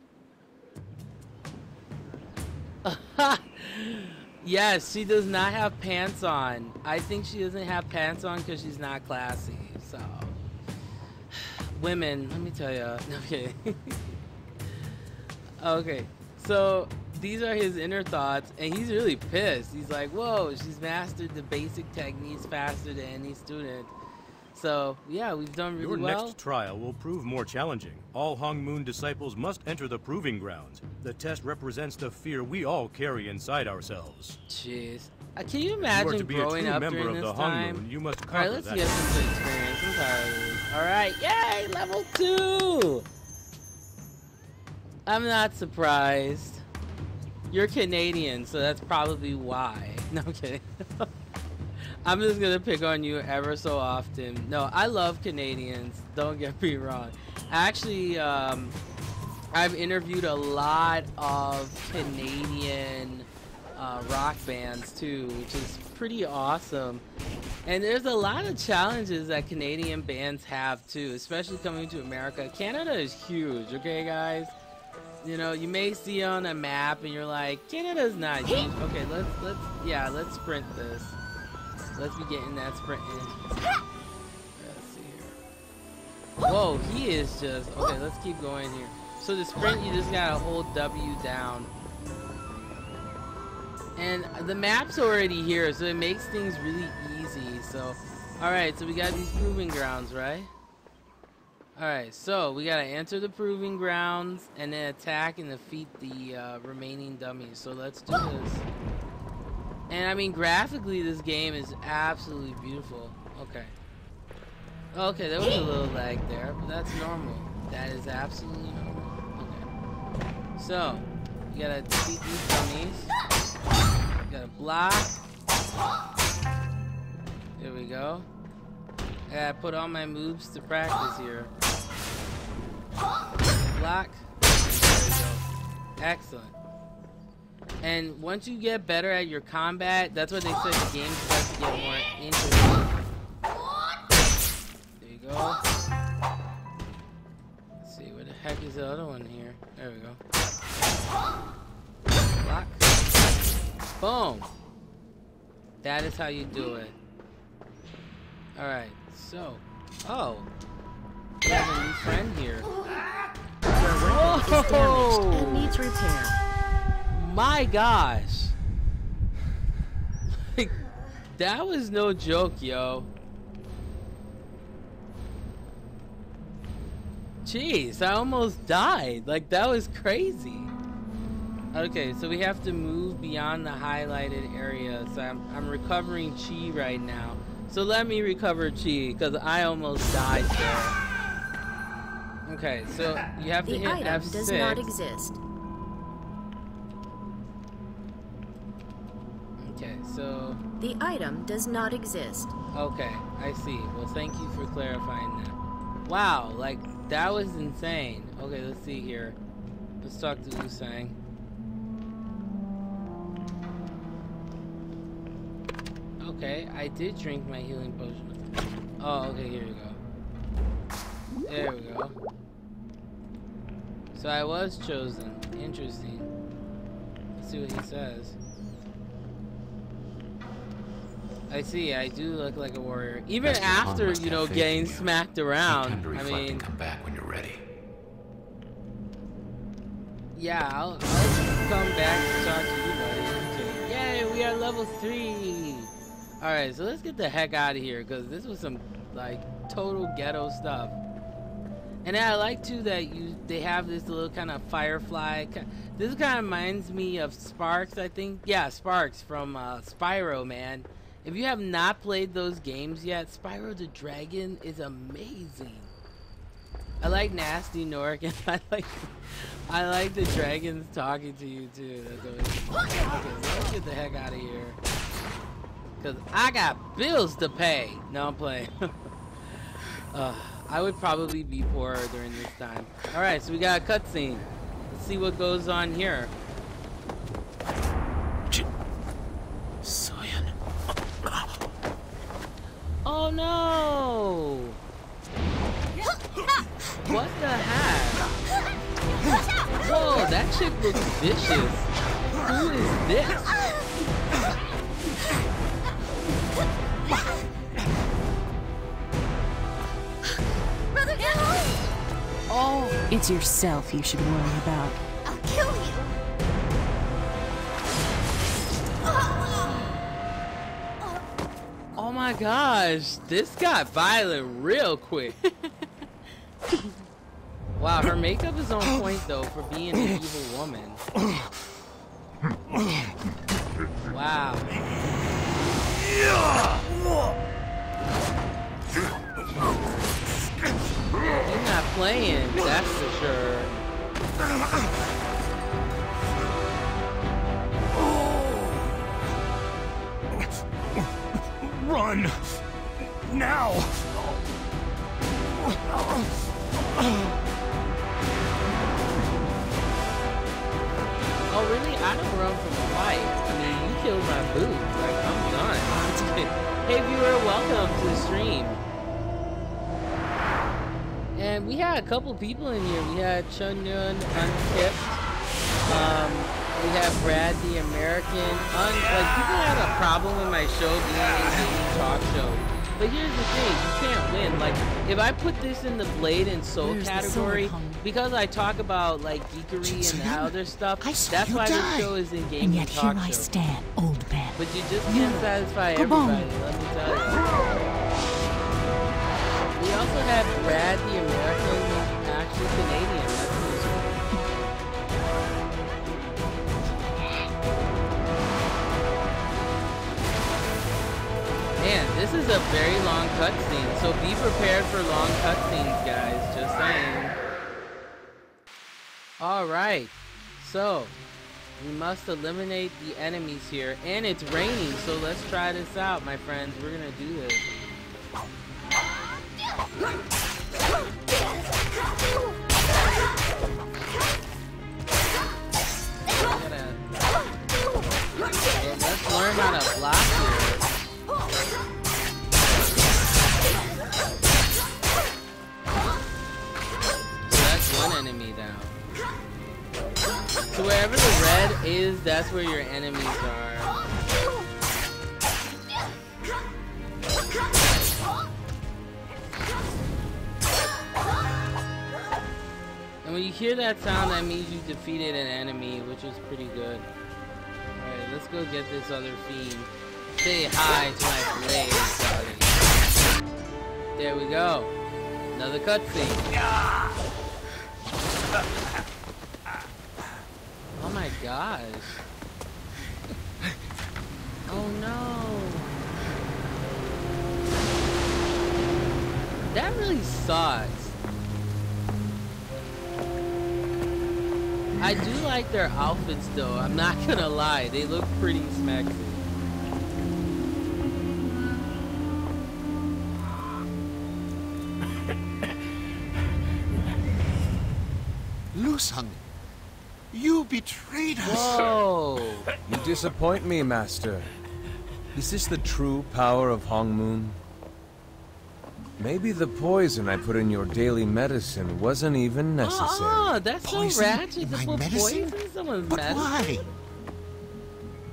Yes, she does not have pants on. I think she doesn't have pants on because she's not classy. So, women, let me tell you. No, I'm kidding. Okay, so these are his inner thoughts, and he's really pissed. He's like, whoa, she's mastered the basic techniques faster than any student. So, yeah, we've done really Your well. next trial will prove more challenging. All Hong Moon disciples must enter the proving grounds. The test represents the fear we all carry inside ourselves. Jeez. Can you You are imagine to be a growing true up member during of this the Hong time? Moon. You must All right, conquer let's that. get some good experience. I'm tired of this. All right, yay, level 2. I'm not surprised. You're Canadian, so that's probably why. No, I'm kidding. I'm just gonna pick on you ever so often. No, I love Canadians. Don't get me wrong. Actually, I've interviewed a lot of Canadian rock bands too, which is pretty awesome. And there's a lot of challenges that Canadian bands have too, especially coming to America. Canada is huge, okay, guys? You know, you may see on a map and you're like, Canada's not huge. Okay, let's sprint this. Let's be getting that sprint in. Let's see here. Whoa, he is just, okay, let's keep going here. So the sprint, you just gotta hold W down. And the map's already here, so it makes things really easy. So, alright, so we got these proving grounds, right? Alright, so we gotta enter the proving grounds and then attack and defeat the remaining dummies. So let's do this. And I mean, graphically, this game is absolutely beautiful. Okay. Okay, there was a little lag there, but that's normal. That is absolutely normal. Okay. So, you gotta defeat these dummies. You gotta block. There we go. I gotta put all my moves to practice here. Block. There we go. Excellent. And once you get better at your combat, that's what they said the game starts to get more interesting. There you go. Let's see, where the heck is the other one here? There we go. Block. Boom. That is how you do it. Alright, so. Oh. We have a new friend here. Your weapon is damaged and needs repair. My gosh. Like, that was no joke, yo. Jeez, I almost died. Like, that was crazy. Okay, so we have to move beyond the highlighted area. So I'm recovering chi right now. So let me recover chi, because I almost died there. Okay, so you have to hit The item F6. does not exist. Okay, so... The item does not exist. Okay, I see. Well, thank you for clarifying that. Wow, like, that was insane. Okay, let's see here. Let's talk to Usang. Okay, I did drink my healing potion. Oh, okay, here we go. There we go. So I was chosen. Interesting. Let's see what he says. I see, I do look like a warrior. Even Master Han after, must you have know, faith getting in you. smacked Take around. time to I reflect mean, and come back when you're ready. yeah, I'll come back to talk to you, buddy. Okay. Yay, we are level 3. Alright, so let's get the heck out of here, because this was some, like, total ghetto stuff. And I like too that they have this little kind of firefly. This kind of reminds me of Sparks, I think. Yeah, Sparks from Spyro, man. If you have not played those games yet, Spyro the Dragon is amazing. I like Nasty Nork, and I like the dragons talking to you too. That's always okay. So let's get the heck out of here, cause I got bills to pay. No, I'm playing. I would probably be poorer during this time. All right, so we got a cutscene. Let's see what goes on here. Soyan. Oh no! What the heck? Whoa, that chick looks vicious. Who is this? Oh, It's yourself you should worry about. I'll kill you. oh my gosh, this got violent real quick. Wow, her makeup is on point though for being an evil woman. Wow. You're not playing, that's for sure. Run! Now! Oh really? I don't run from a fight. I mean, you killed my boo. Like, I'm done. Hey viewer, welcome to the stream. And we had a couple people in here. We had Chun Yun, Untipped. We have Brad the American. Like, people had a problem with my show being a gaming talk show. But here's the thing, you can't win. Like, if I put this in the Blade and Soul Where's the category, sword, homie? because I talk about like geekery and other stuff, I saw that's you why die. this show is in And gaming yet talk here I show. stand, old man. But you just can't satisfy Come on. everybody, let me tell you. We also have Brad the American, who's actually Canadian. That's who's Man, this is a very long cutscene, so be prepared for long cutscenes, guys. Just saying. Alright, so we must eliminate the enemies here. And it's raining, so let's try this out, my friends. We're gonna do this. Well, let's learn how to block here. So that's one enemy down. So wherever the red is, that's where your enemies are. And when you hear that sound, that means you defeated an enemy, which is pretty good. Alright, let's go get this other fiend. Say hi to my blade, buddy. There we go. Another cutscene. Oh my gosh. Oh no. That really sucks. I do like their outfits though, I'm not gonna lie. They look pretty smexy. Lusang, you betrayed us. Whoa. You disappoint me, Master. Is this the true power of Hong Moon? Maybe the poison I put in your daily medicine wasn't even necessary. That's Poison so ratchet in to my put medicine? poison in someone's But medicine. why?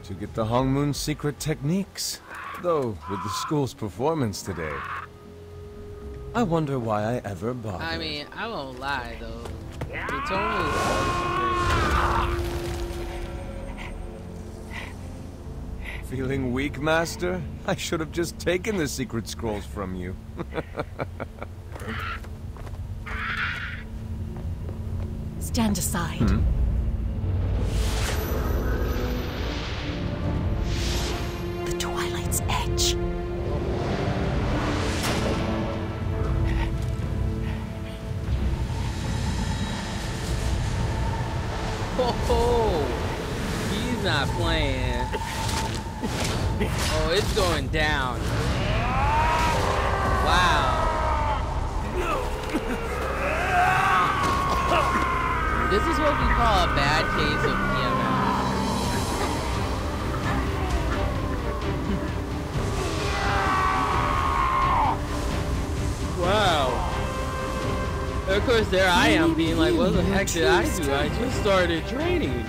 To get the Hong Moon secret techniques. Though, with the school's performance today, I wonder why I ever bothered. I mean, I won't lie though. The tone was Feeling weak, Master? I should have just taken the secret scrolls from you. Stand aside. The Twilight's Edge. Oh, he's not playing. Oh, it's going down. Wow. This is what we call a bad case of PMS. Wow. Of course, there I am being like, what the heck did I do? I just started training.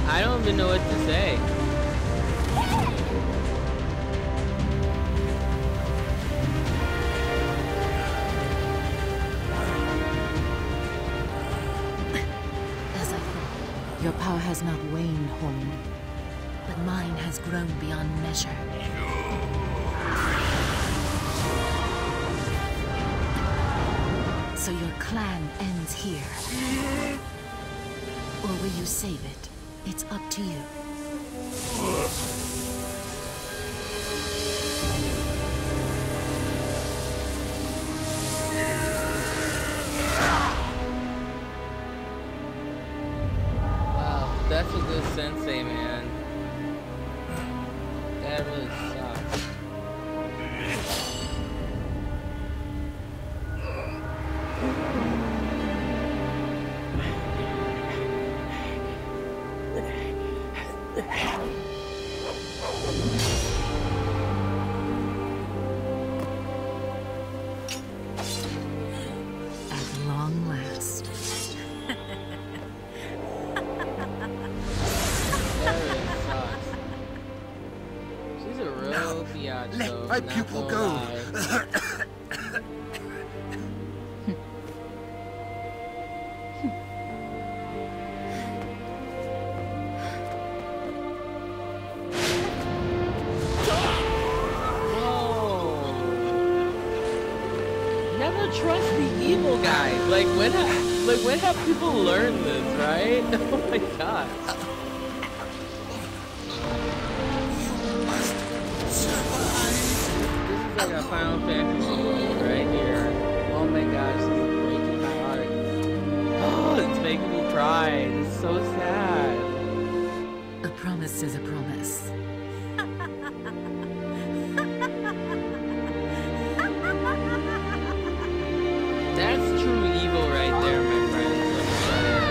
I don't even know what to say. As I thought, your power has not waned, Holm, but mine has grown beyond measure. So your clan ends here. Or will you save it? It's up to you. Wow, that's a good sensei, man. That really sucks. Let my pupil go. Never trust the evil guys. Like when have people learned this, right? Oh my god. Like a Final Fantasy world right here. Oh my gosh, this is breaking my heart. Oh, it's making me cry. It's so sad. A promise is a promise. That's true evil right there, my friends. Let me tell you.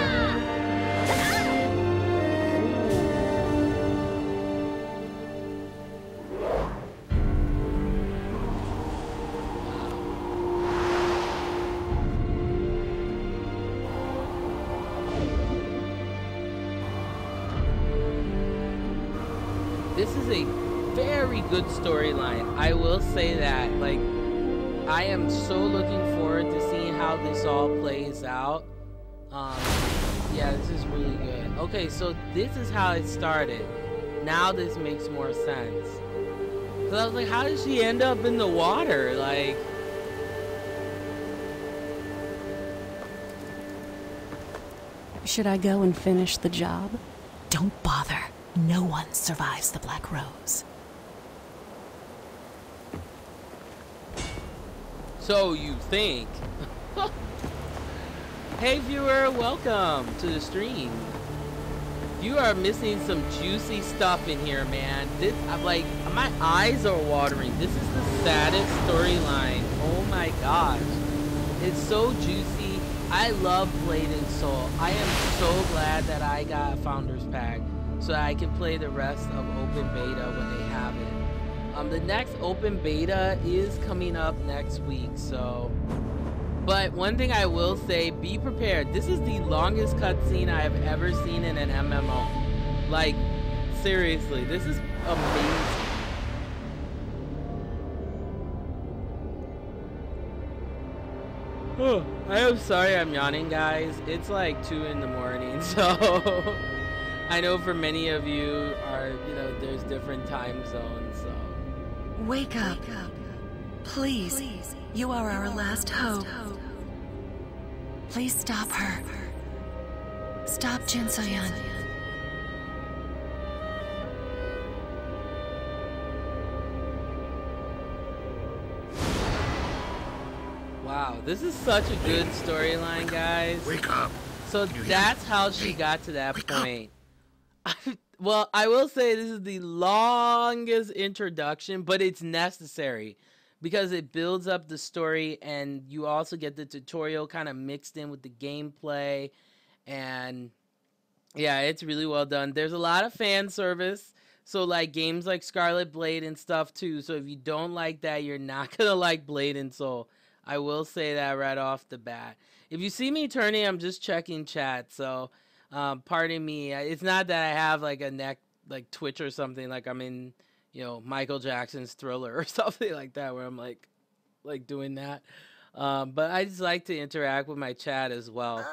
This is a very good storyline. I will say that. Like, I am so looking forward to seeing how this all plays out. Yeah, this is really good. Okay, so this is how it started. Now this makes more sense. Cause I was like, how did she end up in the water? Like, should I go and finish the job? Don't bother. No one survives the Black Rose. so you think. Hey viewer, welcome to the stream. You are missing some juicy stuff in here, man. This, I'm like, my eyes are watering. This is the saddest storyline. Oh my gosh. It's so juicy. I love Blade and Soul. I am so glad that I got a Founders Pack so that I can play the rest of Open Beta when they have it. The next Open Beta is coming up next week, so... But one thing I will say, be prepared. This is the longest cutscene I have ever seen in an MMO. Like, seriously, this is amazing. Oh, I am sorry I'm yawning, guys. It's like 2 in the morning, so I know for many of you are, there's different time zones, so. Wake up. Please. You are our last hope. Please stop her. Stop Jin So-yeon. Wow, this is such a good storyline, guys. Wake up. So that's how she got to that point. Well, I will say this is the longest introduction, but it's necessary because it builds up the story, and you also get the tutorial kind of mixed in with the gameplay. And yeah, it's really well done. There's a lot of fan service. So like games like Scarlet Blade and stuff too. So if you don't like that, you're not going to like Blade and Soul. I will say that right off the bat. If you see me turning, I'm just checking chat. So pardon me. It's not that I have like a neck, like Twitch or something. Like I'm in, Michael Jackson's Thriller or something like that, where I'm like doing that. But I just like to interact with my chat as well.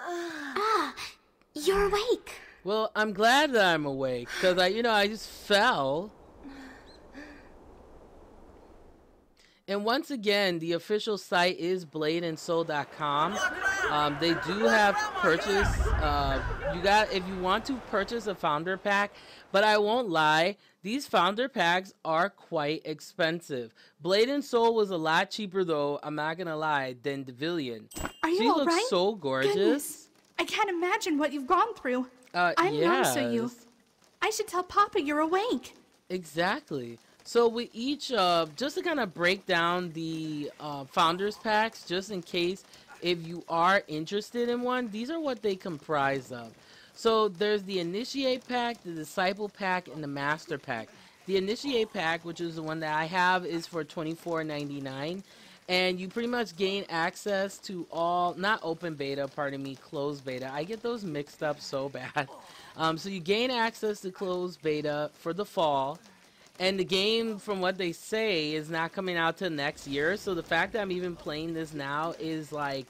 You're awake. Well, I'm glad that I'm awake because I just fell. And once again, the official site is bladeandsoul.com. They do have purchase. If you want to purchase a founder pack, but I won't lie, these founder packs are quite expensive. Blade and Soul was a lot cheaper though, I'm not gonna lie, than Devilian. Are you She all looks right? so gorgeous. Goodness. I can't imagine what you've gone through. I'm yes. Namso-yu. I should tell Papa you're awake. Exactly. So with each, just to kind of break down the founders packs, just in case if you are interested in one, these are what they comprise of. So there's the Initiate pack, the Disciple pack, and the Master pack. The Initiate pack, which is the one that I have, is for $24.99. And you pretty much gain access to all, not open beta, pardon me, closed beta. I get those mixed up so bad. So you gain access to closed beta for the fall. And the game, from what they say, is not coming out till next year. So the fact that I'm even playing this now is like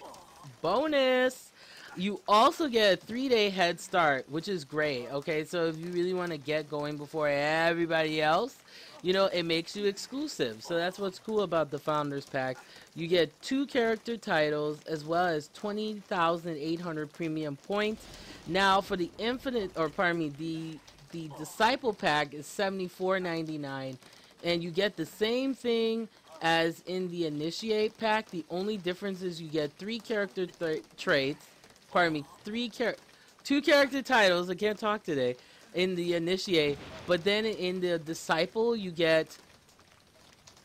bonus. You also get a 3-day head start, which is great. Okay, so if you really want to get going before everybody else, it makes you exclusive. So that's what's cool about the Founders Pack. You get 2 character titles as well as 20,800 premium points. Now for the the Disciple Pack is $74.99, and you get the same thing as in the Initiate Pack. The only difference is you get 3 character traits. Pardon me, 2 character titles. I can't talk today. In the Initiate, but then in the Disciple you get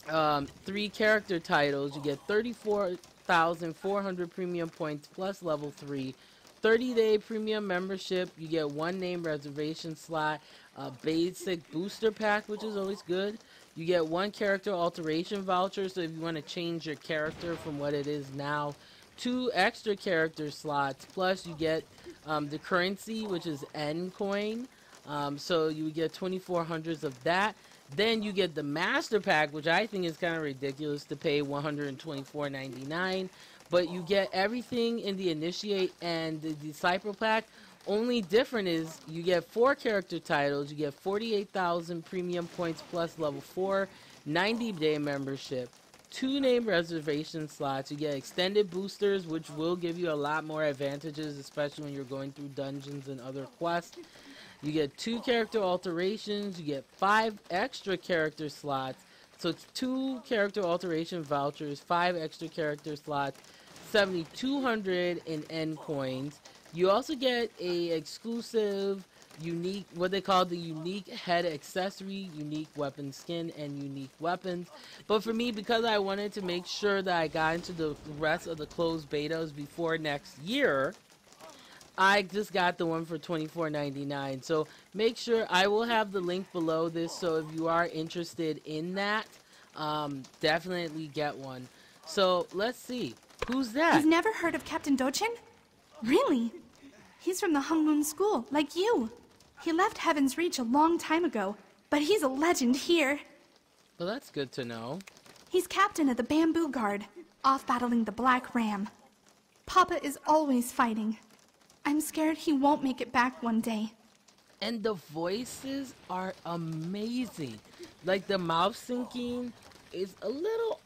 3 character titles. You get 34,400 premium points plus level 3. 30-day premium membership. You get 1 name reservation slot. A basic booster pack, which is always good. You get 1 character alteration voucher, so if you want to change your character from what it is now. 2 extra character slots, plus you get the currency, which is N coin. So you get 2,400s of that. Then you get the Master Pack, which I think is kind of ridiculous to pay $124.99. But you get everything in the Initiate and the Disciple Pack. Only different is you get 4 character titles. You get 48,000 premium points plus level 4, 90-day membership, 2 name reservation slots. You get extended boosters, which will give you a lot more advantages, especially when you're going through dungeons and other quests. You get 2 character alterations. You get 5 extra character slots. So 2 character alteration vouchers, 5 extra character slots, 7,200 in N coins. You also get a exclusive, unique, what they call the unique head accessory, unique weapon skin, and unique weapons. But for me, because I wanted to make sure that I got into the rest of the closed betas before next year, I just got the one for $24.99. So make sure, I will have the link below this, so if you are interested in that, definitely get one. So let's see. Who's that? You've never heard of Captain Dochin? Really? He's from the Hungmoon School, like you. He left Heaven's Reach a long time ago, but he's a legend here. Well, that's good to know. He's captain of the Bamboo Guard, off battling the Black Ram. Papa is always fighting. I'm scared he won't make it back one day. And the voices are amazing. Like the mouth syncing is a little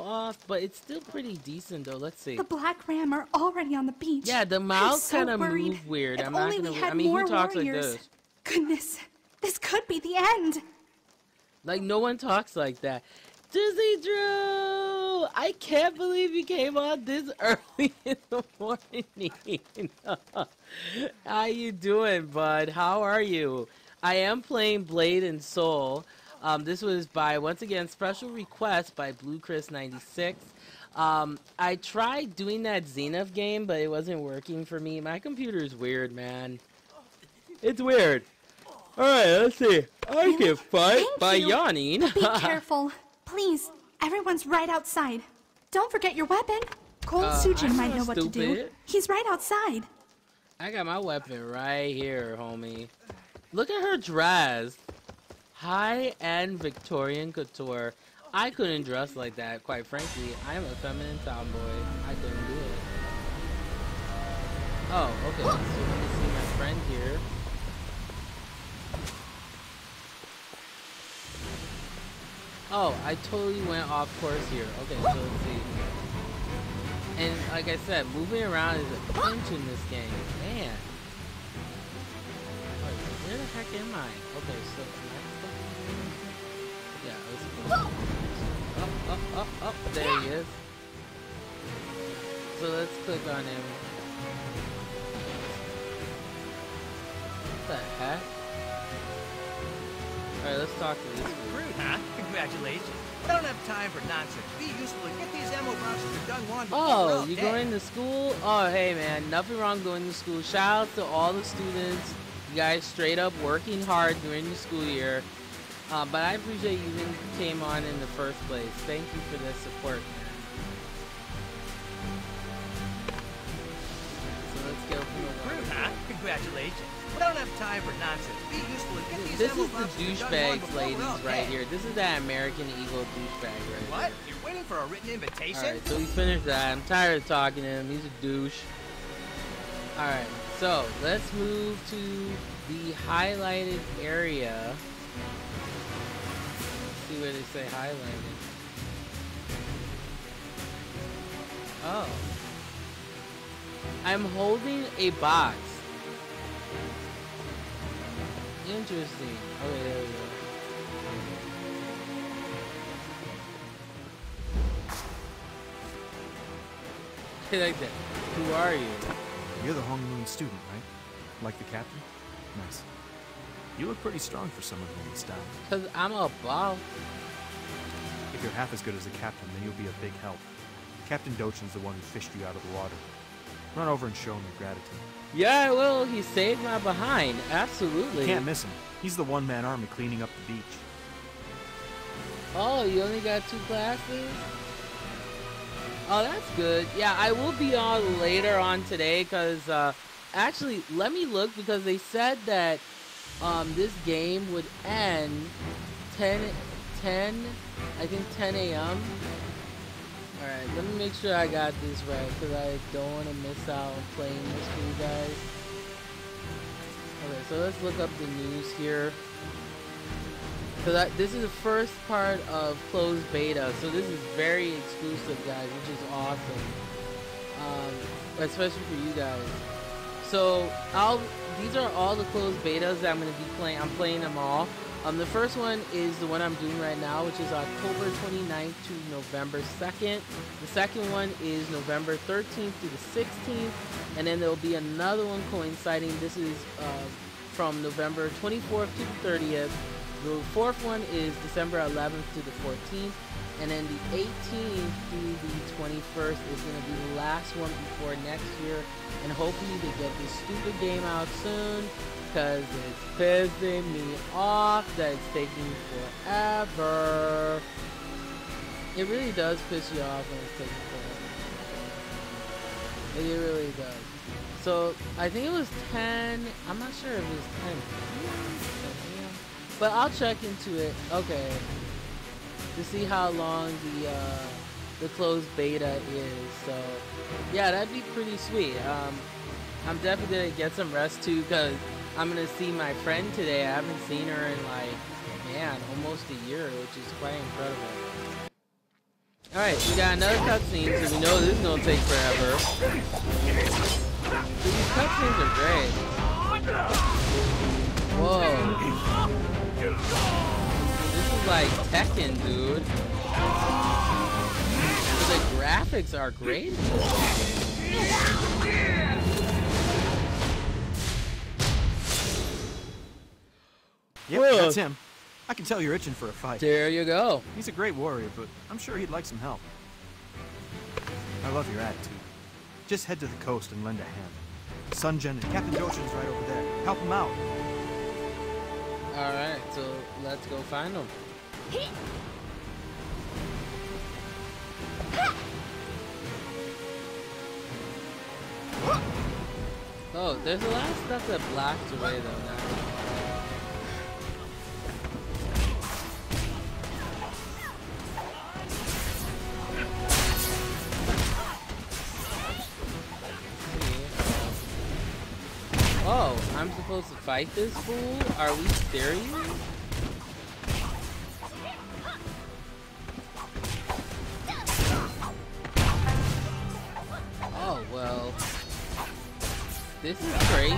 off, but it's still pretty decent though. Let's see. The black ram are already on the beach. Yeah, the mouth so kind of worried. move weird. If I'm not only gonna. we had I mean, more he talks warriors. like this. Goodness, this could be the end. Like no one talks like that. Dizzy Drew, I can't believe you came on this early in the morning. How you doing, bud? How are you? I am playing Blade and Soul. This was by, once again, special request by Blue Chris 96. I tried doing that Zenith game, but it wasn't working for me. My computer's weird, man. It's weird. Alright, let's see. I can fight by yawning. Be careful. Please, everyone's right outside. Don't forget your weapon. Cole Sujin might know what to do. He's right outside. I got my weapon right here, homie. Look at her dress. High-end Victorian couture. I couldn't dress like that, quite frankly. I am a feminine tomboy. I couldn't do it. Oh, okay. So let me see my friend here. Oh, I totally went off course here. Okay, so let's see. And like I said, moving around is a pinch in this game. Man. Wait, where the heck am I? Okay, so yeah, let's go. Up. There he is. So let's click on him. What the heck? Alright, let's talk to this dude. Rude, huh? Congratulations. I don't have time for nonsense. Be useful and get these ammo boxes done one before we're all you dead. going to school? Oh, hey man, nothing wrong going to school. Shout out to all the students. You guys straight up working hard during the school year. But I appreciate you even came on in the first place. Thank you for the support, man. So let's go from the Rude, huh? Congratulations. I don't have time for nonsense. Be useful and get these This ammo is the boxes done one douchebags, before we're all ladies, right dead. here. This is that American Eagle douchebag right What? here. You're waiting for a written invitation? Alright, so we finished that. I'm tired of talking to him. He's a douche. Alright, so let's move to the highlighted area. See where they say highlighted. Oh. I'm holding a box. Interesting. Okay, there we go. I like that. Who are you? You're the Hong Moon student, right? Like the captain? Nice. You look pretty strong for someone holding style. Because I'm a boss. If you're half as good as the captain, then you'll be a big help. Captain Dochin's the one who fished you out of the water. Run over and show him your gratitude. Yeah, well, he saved my behind. Absolutely. You can't miss him. He's the one-man army cleaning up the beach. Oh, you only got 2 classes? Oh, that's good. Yeah, I will be on later on today because, actually, let me look because they said that this game would end 10 a.m. Alright, let me make sure I got this right because I don't want to miss out on playing this for you guys. Okay, so let's look up the news here. So this is the first part of closed beta, so this is very exclusive, guys, which is awesome. Especially for you guys. So these are all the closed betas that I'm going to be playing. I'm playing them all. The first one is the one I'm doing right now, which is October 29th to November 2nd. The second one is November 13th to the 16th, and then there'll be another one coinciding. This is from November 24th to the 30th. The fourth one is December 11th to the 14th, and then the 18th through the 21st is going to be the last one before next year, and hopefully they get this stupid game out soon, because it's pissing me off that it's taking forever. It really does piss you off when it's taking forever. It really does. So, I think it was 10, I'm not sure if it was 10. But I'll check into it, okay, to see how long the closed beta is. So yeah, that'd be pretty sweet. I'm definitely gonna get some rest too, because I'm gonna see my friend today. I haven't seen her in like, man, almost a year, which is quite incredible. Alright, we got another cutscene, so we know this is gonna take forever. So these cutscenes are great. Whoa. This is like Tekken, dude. The graphics are great. Yep, that's him. I can tell you're itching for a fight. There you go. He's a great warrior, but I'm sure he'd like some help. I love your attitude. Just head to the coast and lend a hand. Sunjin and Captain Dochin's right over there. Help him out. Alright, so let's go find him. Oh, there's a lot of stuff that blocks away though now. Oh, I'm supposed to fight this fool? Are we serious? Oh, well. This is crazy.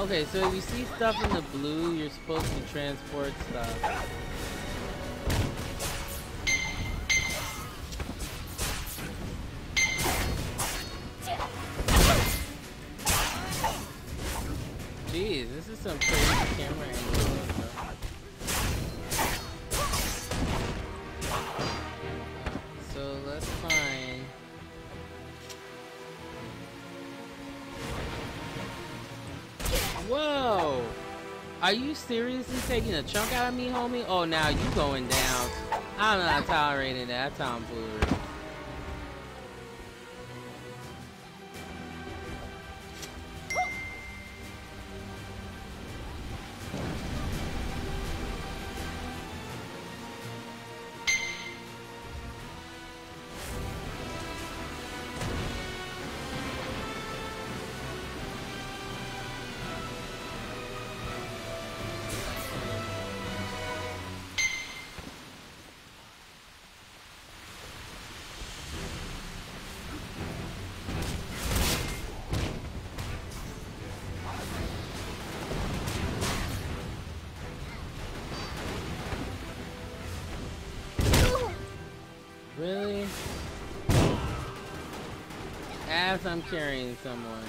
Okay, so if you see stuff in the blue, you're supposed to transport stuff. Jeez, this is some crazy camera angle. So let's find. Whoa! Are you seriously taking a chunk out of me, homie? Oh, now you going down. I'm not tolerating that tomfoolery. Really? As I'm carrying someone.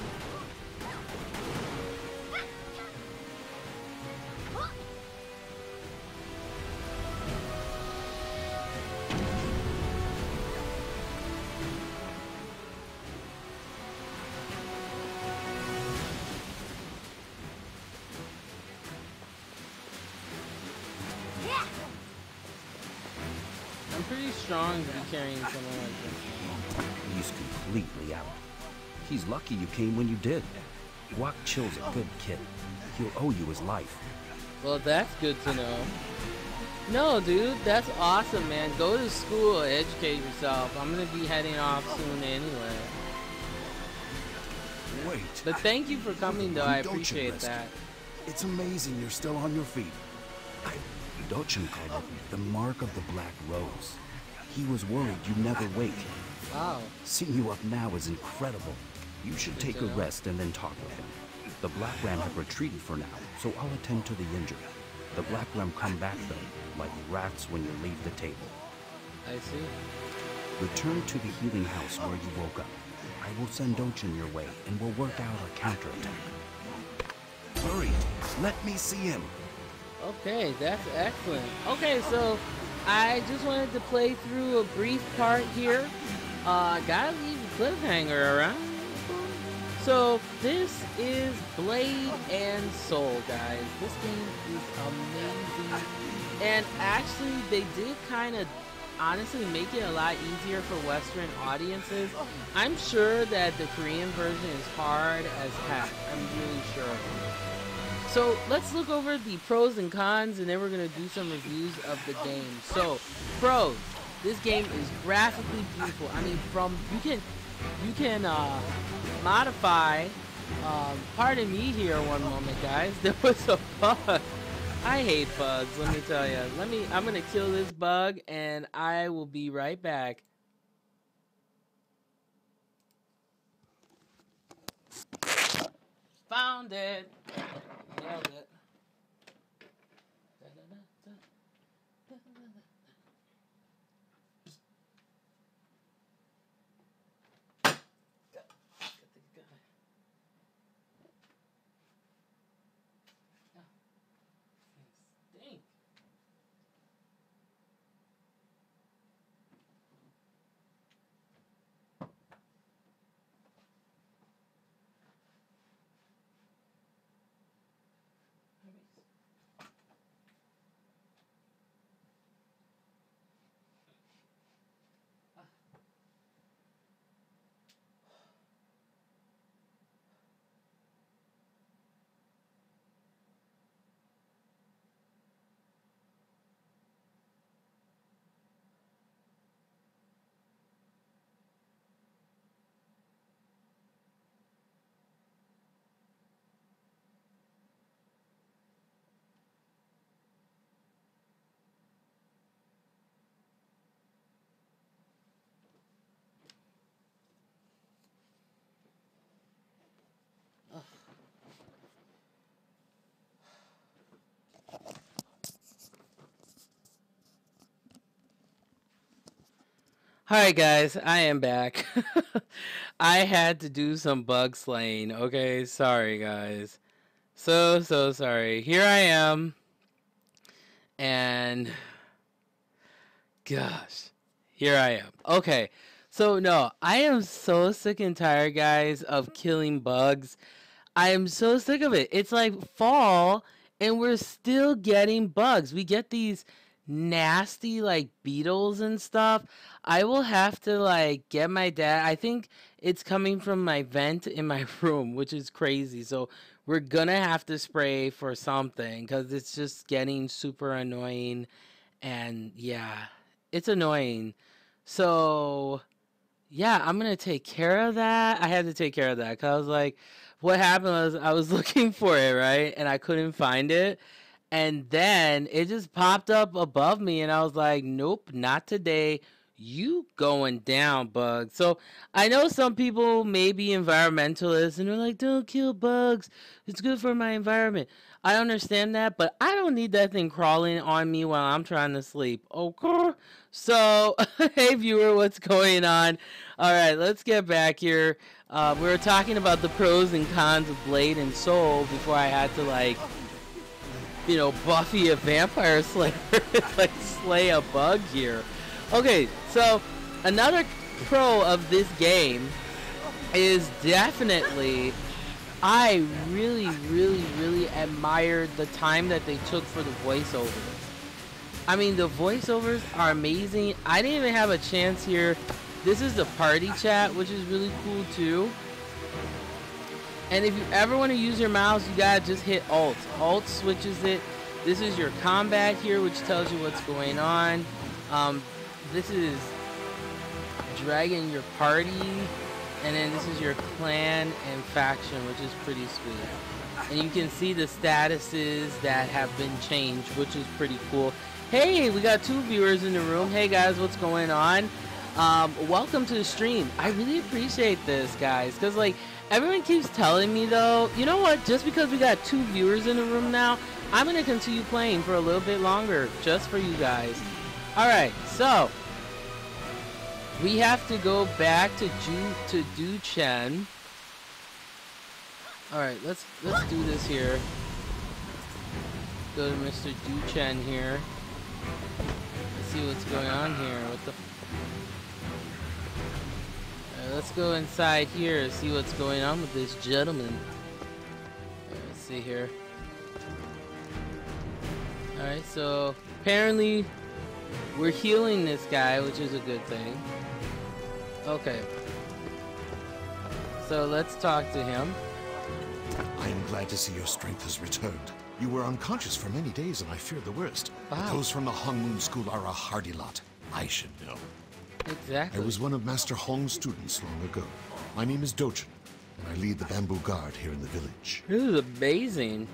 I'm pretty strong to be carrying someone like this. He's completely out. He's lucky you came when you did. Guac Chill's a good kid. He'll owe you his life. Well, that's good to know. No, dude, that's awesome, man. Go to school, educate yourself. I'm gonna be heading off soon anyway. Wait. But thank you for coming, though. I appreciate rescue. that. It's amazing you're still on your feet. Dochin called it the mark of the Black Rose. He was worried you'd never wake. Wow. Seeing you up now is incredible. You should take a rest and then talk with him. The Black Ram have retreated for now, so I'll attend to the injured. The Black Ram come back, though, like rats when you leave the table. I see. Return to the healing house where you woke up. I will send Dochin your way, and we'll work out a counterattack. Hurry! Let me see him! Okay, that's excellent. Okay, so I just wanted to play through a brief part here. Gotta leave a cliffhanger around. So this is Blade and Soul, guys. This game is amazing. And actually, they did kind of honestly make it a lot easier for Western audiences. I'm sure that the Korean version is hard as heck. I'm really sure of it. So let's look over the pros and cons, and then we're gonna do some reviews of the game. So pros, this game is graphically beautiful. I mean, you can modify. Pardon me here one moment, guys. There was a bug. I hate bugs, let me tell you. I'm gonna kill this bug, and I will be right back. Found it. Nailed it. Alright guys, I am back. I had to do some bug slaying, okay? Sorry guys. So sorry. Here I am. And gosh, here I am. Okay. So no, I am so sick and tired, guys, of killing bugs. I am so sick of it. It's like fall and we're still getting bugs. We get these nasty like beetles and stuff. I will have to like get my dad. I think it's coming from my vent in my room, which is crazy. So we're gonna have to spray for something because it's just getting super annoying. And yeah, it's annoying. So yeah, I'm gonna take care of that. I had to take care of that because I was like, what happened was I was looking for it, right? And I couldn't find it. And then it just popped up above me, and I was like, nope, not today. You going down, bug. So I know some people may be environmentalists, and they're like, don't kill bugs. It's good for my environment. I understand that, but I don't need that thing crawling on me while I'm trying to sleep. Okay? So, hey, viewer, what's going on? All right, let's get back here. We were talking about the pros and cons of Blade and Soul before I had to, like, you know, Buffy a vampire slayer, like, slay a bug here. Okay, so another pro of this game is definitely, I really admired the time that they took for the voiceovers. I mean, the voiceovers are amazing. I didn't even have a chance here. This is the party chat, which is really cool too. And if you ever want to use your mouse, you gotta just hit Alt. Alt switches it. This is your combat here, which tells you what's going on. This is dragging your party, and then this is your clan and faction, which is pretty sweet. And you can see the statuses that have been changed, which is pretty cool. Hey, we got 2 viewers in the room. Hey guys, what's going on? Welcome to the stream. I really appreciate this, guys, because like everyone keeps telling me though, you know what, just because we got 2 viewers in the room now, I'm gonna continue playing for a little bit longer just for you guys. Alright, so we have to go back to Du Chen. Alright, let's do this here. Go to Mr. Du Chen here. Let's see what's going on here. What the let's go inside here and see what's going on with this gentleman. Let's see here. Alright, so apparently we're healing this guy, which is a good thing. Okay. So let's talk to him. I am glad to see your strength has returned. You were unconscious for many days, and I feared the worst. Wow. Those from the Hong Moon School are a hardy lot. I should know. Exactly. I was one of Master Hong's students long ago. My name is Dochin, and I lead the bamboo guard here in the village. This is amazing.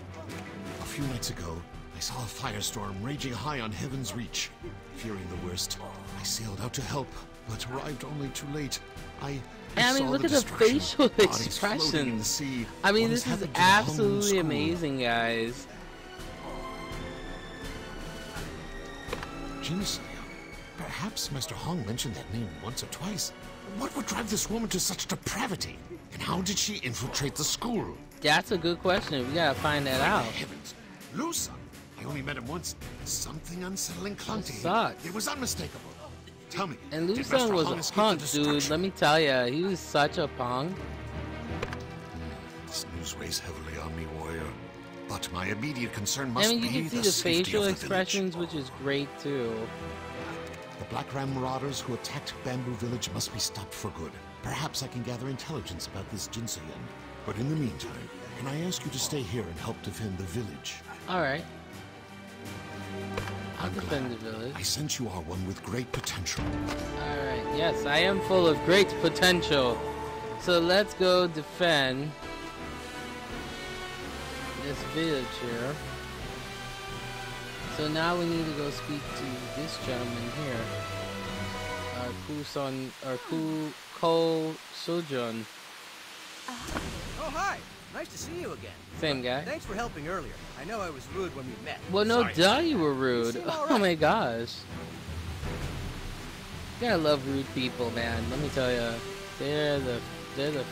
A few nights ago, I saw a firestorm raging high on Heaven's Reach. Fearing the worst, I sailed out to help, but arrived only too late. I mean, look at the facial expressions. I mean, this is absolutely amazing, guys. Jin Soyeon. Perhaps Master Hong mentioned that name once or twice. What would drive this woman to such depravity? And how did she infiltrate the school? That's a good question. We gotta find that out. Heavens, Lusa! I only met him once. Something unsettling clung to him. Sucks. It was unmistakable. Tell me. And Lu Sung was a punk, dude. Let me tell ya, he was such a punk. This news weighs heavily on me, warrior. But my immediate concern must be the you can see the facial expressions, which is great too. The Black Ram marauders who attacked Bamboo Village must be stopped for good. Perhaps I can gather intelligence about this Jin Soyeon. But in the meantime, can I ask you to stay here and help defend the village? Alright. I'll defend the village. I sense you are one with great potential. Alright, yes, I am full of great potential. So let's go defend this village here. So now we need to go speak to this gentleman here. Ko Sojun. Oh, hi. Nice to see you again. Same guy. Thanks for helping earlier. I know I was rude when we met. Well, no Sorry. duh, you were rude. Oh my gosh. You gotta love rude people, man. Let me tell you, they're the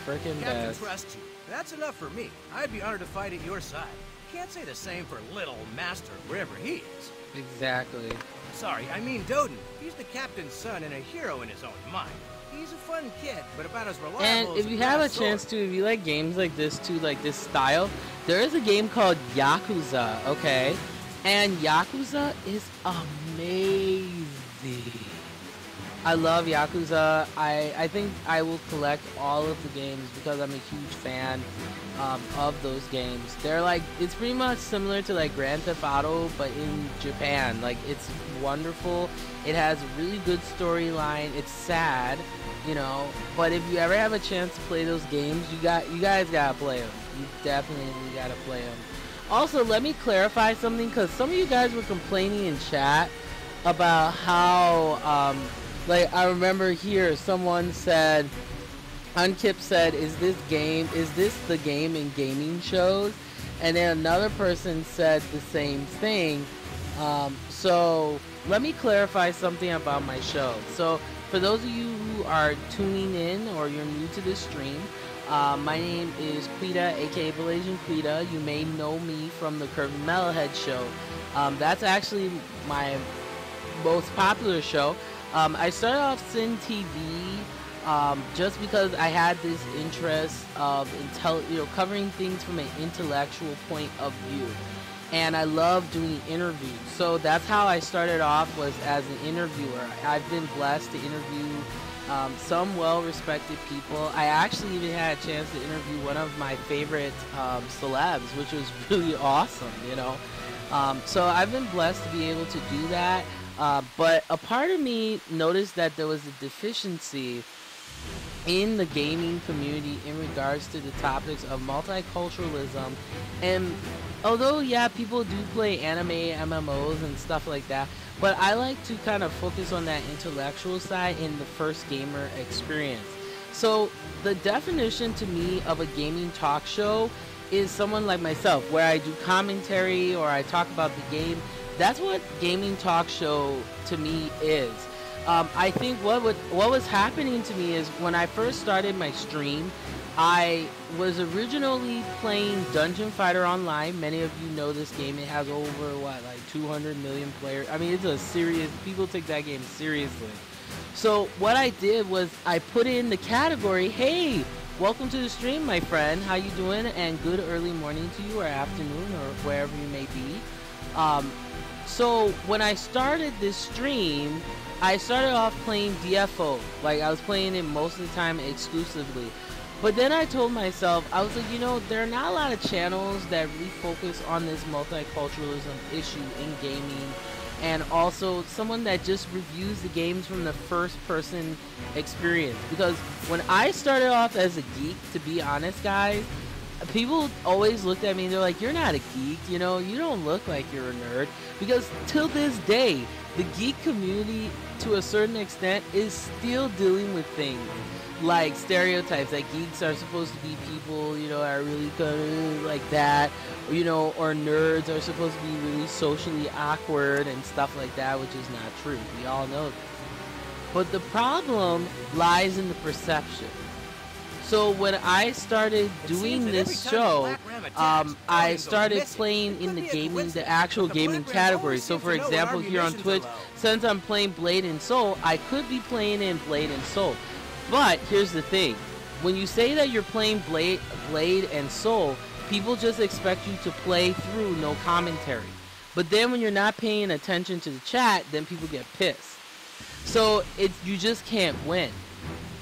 frickin' Captain best. trusts you. That's enough for me. I'd be honored to fight at your side. Can't say the same for little Master, wherever he is. Exactly. Sorry, I mean Doden. He's the captain's son and a hero in his own mind. He's a fun kid, but about as reliable And as if you have a chance to, if you like games like this too, like this style, there is a game called Yakuza, okay? And Yakuza is amazing. I love Yakuza. I think I will collect all of the games because I'm a huge fan of those games. They're like, it's pretty much similar to like Grand Theft Auto, but in Japan. Like, it's wonderful. It has a really good storyline. It's sad, you know, but if you ever have a chance to play those games, you guys gotta play them. You definitely gotta play them. Also, let me clarify something, because some of you guys were complaining in chat about how like, I remember here someone said, Unkip said, is this the game in gaming shows? And then another person said the same thing. So let me clarify something about my show. So for those of you who are tuning in or you're new to this stream, my name is Quita, aka Blasian Quita. You may know me from the Kirby Metalhead show. That's actually my most popular show. I started off Sin TV just because I had this interest of covering things from an intellectual point of view, and I love doing interviews. So that's how I started off, was as an interviewer. I've been blessed to interview some well-respected people. I actually even had a chance to interview one of my favorite celebs, which was really awesome, you know. So I've been blessed to be able to do that. But a part of me noticed that there was a deficiency in the gaming community in regards to the topics of multiculturalism. And although, yeah, people do play anime, MMOs, and stuff like that, but I like to kind of focus on that intellectual side in the first gamer experience. So the definition to me of a gaming talk show is someone like myself, where I do commentary or I talk about the game. That's what gaming talk show to me is. I think what was happening to me is when I first started my stream, I was originally playing Dungeon Fighter Online. Many of you know this game. It has over, like 200 million players. I mean, it's a serious, people take that game seriously. So what I did was I put in the category, hey, welcome to the stream, my friend. How you doing? And good early morning to you, or afternoon, or wherever you may be. So when I started this stream, I started off playing DFO. Like, I was playing it most of the time exclusively. But then I told myself, I was like, you know, there are not a lot of channels that really focus on this multiculturalism issue in gaming, and also someone that just reviews the games from the first person experience. Because when I started off as a geek, to be honest, guys, people always looked at me and they're like, you're not a geek, you know, you don't look like you're a nerd. Because till this day, the geek community, to a certain extent, is still dealing with things like stereotypes, like geeks are supposed to be people, you know, are really good like that, or, you know, or nerds are supposed to be really socially awkward and stuff like that, which is not true. We all know this. But the problem lies in the perception. So when I started doing this show, I started playing in the gaming, the actual gaming category. So for example, here on Twitch, since I'm playing Blade and Soul, I could be playing in Blade and Soul. But here's the thing, when you say that you're playing Blade and Soul, people just expect you to play through no commentary. But then when you're not paying attention to the chat, then people get pissed. So you just can't win.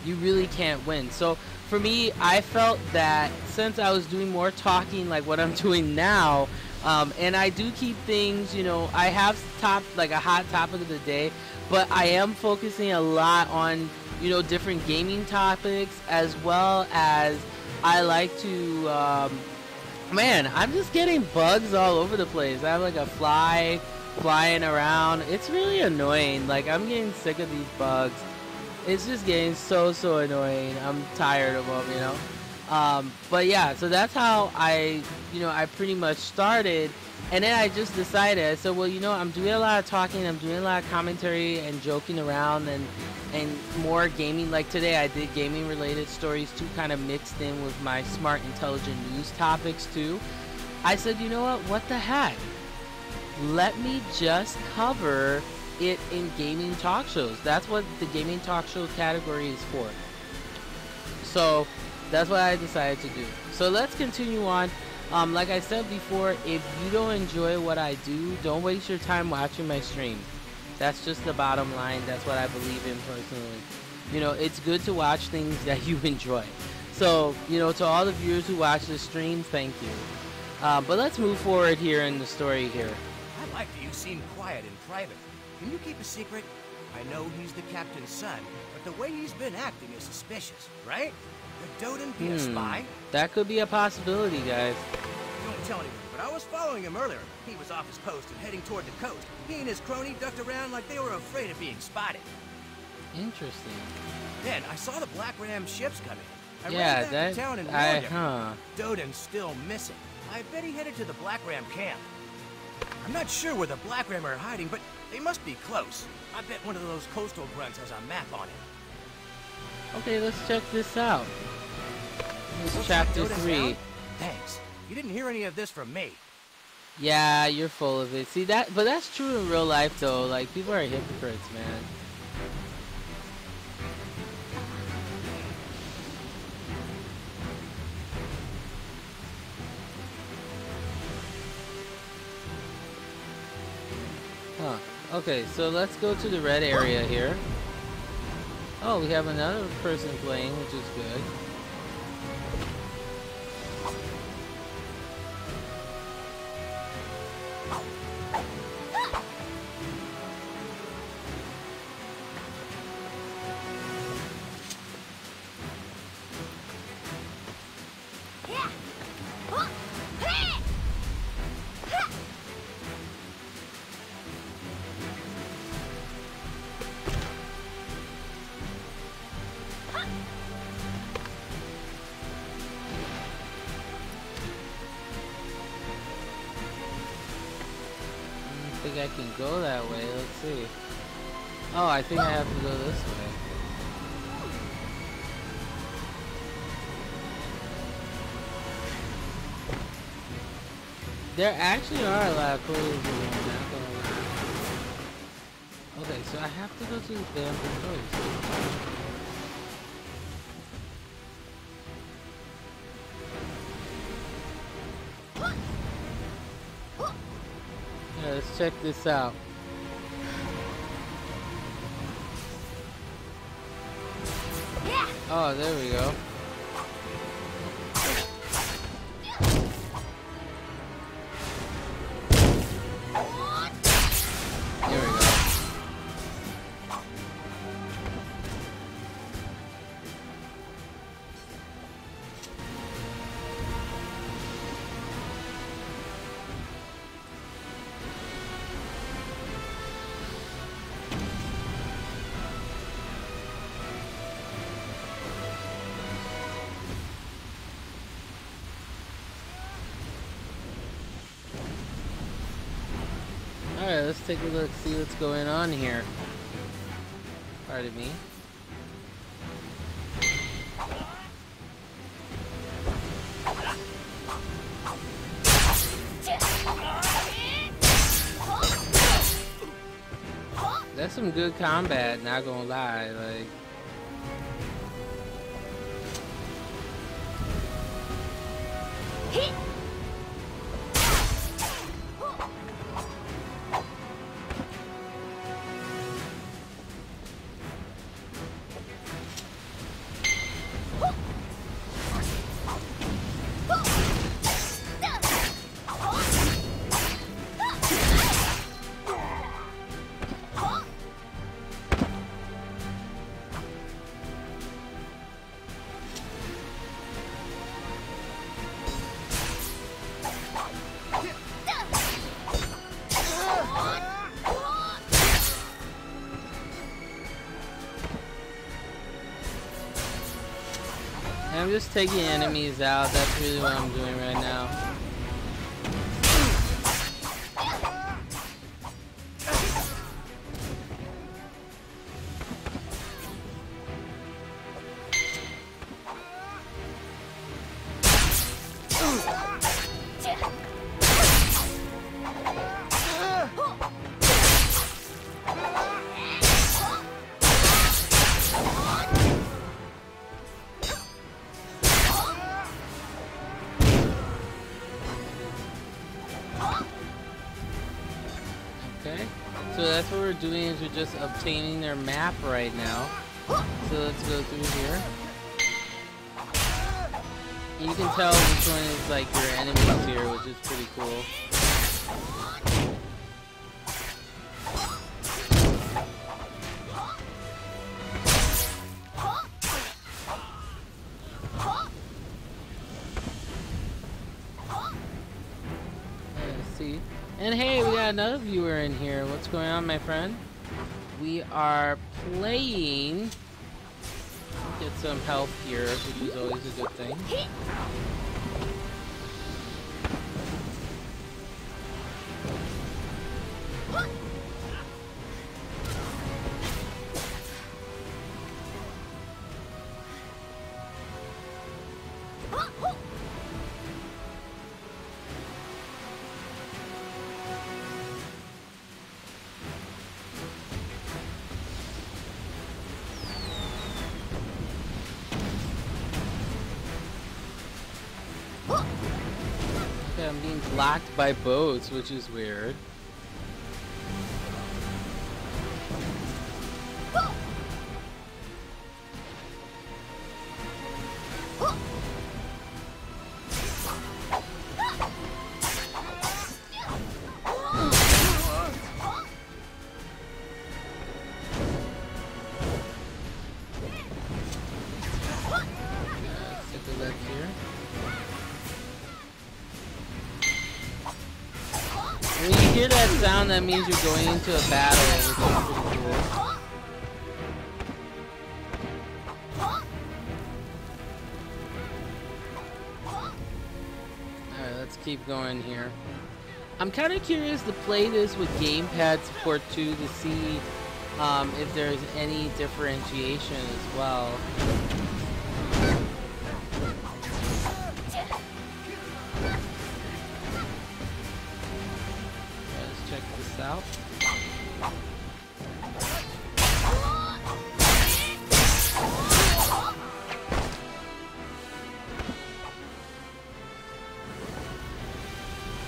You really can't win. So for me, I felt that since I was doing more talking like what I'm doing now, and I do keep things, you know, I have like a hot topic of the day, but I am focusing a lot on, you know, different gaming topics, as well as I like to, man, I'm just getting bugs all over the place. I have like a fly flying around. It's really annoying. Like, I'm getting sick of these bugs. It's just getting so annoying. I'm tired of them, you know. But yeah, so that's how I pretty much started. And then I just decided, I said, well, you know, I'm doing a lot of talking, I'm doing a lot of commentary and joking around, and more gaming. Like today I did gaming related stories too, kind of mixed in with my smart intelligent news topics too. I said, you know what the heck, let me just cover it in gaming talk shows. That's what the gaming talk show category is for. So that's what I decided to do. So let's continue on. Like I said before, if you don't enjoy what I do, don't waste your time watching my stream. That's just the bottom line. That's what I believe in personally. You know, it's good to watch things that you enjoy. So, you know, to all the viewers who watch the stream, thank you. But let's move forward here in the story here. I like that you seem quiet in private. Can you keep a secret? I know he's the captain's son, but the way he's been acting is suspicious, right? Could Doden be a spy? That could be a possibility, guys. Don't tell anyone, but I was following him earlier. He was off his post and heading toward the coast. He and his crony ducked around like they were afraid of being spotted. Interesting. Then I saw the Black Ram ships come in. I ran back to town and warned him. Doden's still missing. I bet he headed to the Black Ram camp. I'm not sure where the Black Ram are hiding, but they must be close. I bet one of those coastal grunts has a map on it. Okay, let's check this out. This is chapter 3. Thanks. You didn't hear any of this from me. Yeah, you're full of it. See that, but that's true in real life though. Like, people are hypocrites, man. Huh. Okay, so let's go to the red area here. Oh, we have another person playing, which is good. I can go that way. Let's see. Oh, I think I have to go this way. There actually are a lot of clues in there, not gonna lie. Okay, so I have to go to the damn place. Let's check this out. Oh, there we go. let's take a look, see what's going on here. Pardon me. That's some good combat, not gonna lie, like. I'm just taking enemies out. That's really what I'm doing right now. So that's what we're doing, is we're just obtaining their map right now. So let's go through here. You can tell which one is like your enemies here, which is pretty cool. Let's see. And hey, we got another viewer in here. What's going on, my friend? We are playing. Get some health here, which is always a good thing. I'm being blocked by boats, which is weird. When you hear that sound, that means you're going into a battle, which is pretty cool. Alright, let's keep going here. I'm kind of curious to play this with gamepad support too, to see if there's any differentiation as well. Out.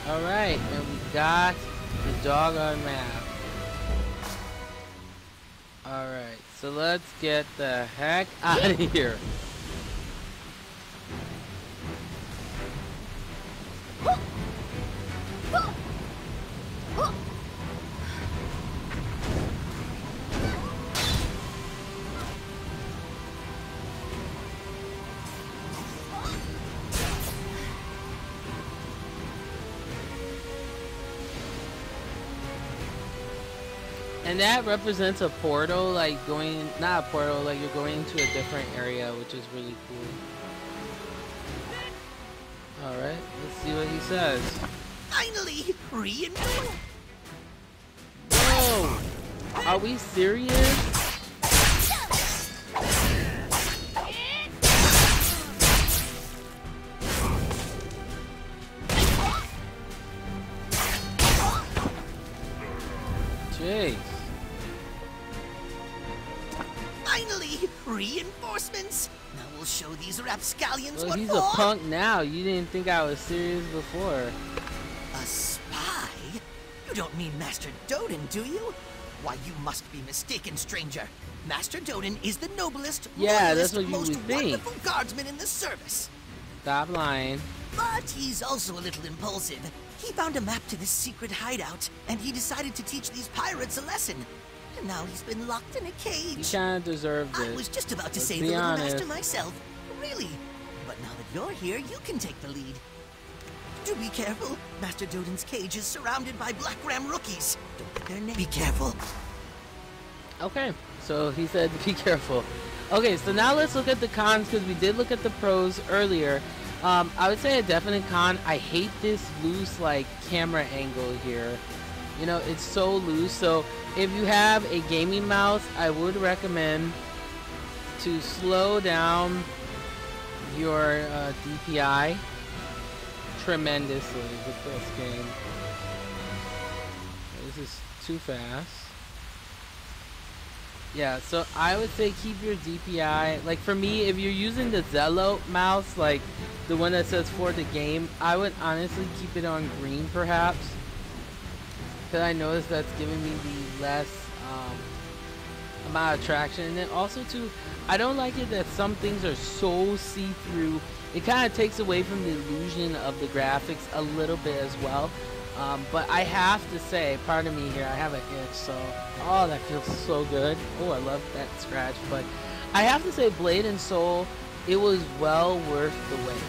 Alright, and we got the doggone map. Alright, so let's get the heck out of here. And that represents a portal, like going, not a portal, like you're going to a different area, which is really cool. Alright, let's see what he says. Finally, re-enjoy. Are we serious? Jeez. Finally, reinforcements. Now we'll show these rapscallions Well, what he's for. a punk now. You didn't think I was serious before. A spy? You don't mean Master Doden, do you? Why, you must be mistaken, stranger. Master Doden is the noblest, that's loyalest, what you most would think. wonderful guardsman in the service. Stop lying. But he's also a little impulsive. He found a map to this secret hideout, and he decided to teach these pirates a lesson. And now he's been locked in a cage. You kind of deserved it. I was just about to Let's say be the little honest. master myself. Really. But now that you're here, you can take the lead. Do be careful. Master Doden's cage is surrounded by Black Ram rookies. Don't get their name. Be careful. Okay, so he said be careful. Okay, so now let's look at the cons, because we did look at the pros earlier. I would say a definite con. I hate this loose like camera angle here. You know, it's so loose. So if you have a gaming mouse, I would recommend to slow down your DPI tremendously with this game. This is too fast. Yeah, so I would say keep your DPI, like for me, if you're using the Zello mouse, like the one that says for the game, I would honestly keep it on green perhaps, because I noticed that's giving me the less amount of traction. And then also too, I don't like it that some things are so see-through. It kind of takes away from the illusion of the graphics a little bit as well. But I have to say, pardon me here, I have an itch, so, oh, that feels so good. Oh, I love that scratch. But I have to say, Blade and Soul, it was well worth the wait.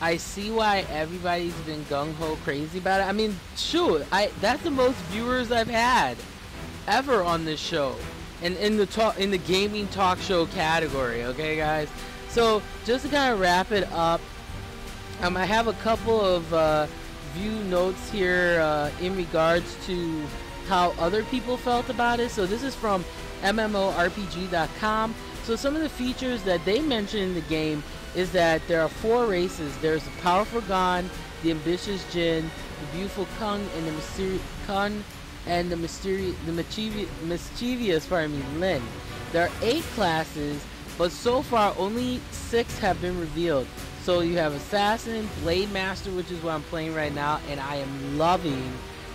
I see why everybody's been gung-ho crazy about it. I mean, shoot, that's the most viewers I've had ever on this show, and in the gaming talk show category. Okay, guys. So just to kind of wrap it up, I have a couple of view notes here in regards to how other people felt about it. So this is from MMORPG.com. So some of the features that they mentioned in the game is that there are 4 races. There's the powerful Gon, the ambitious Jin, the beautiful Kung, and the mischievous Lin. There are 8 classes, but so far only 6 have been revealed. So you have Assassin, Blade Master, which is what I'm playing right now, and I am loving,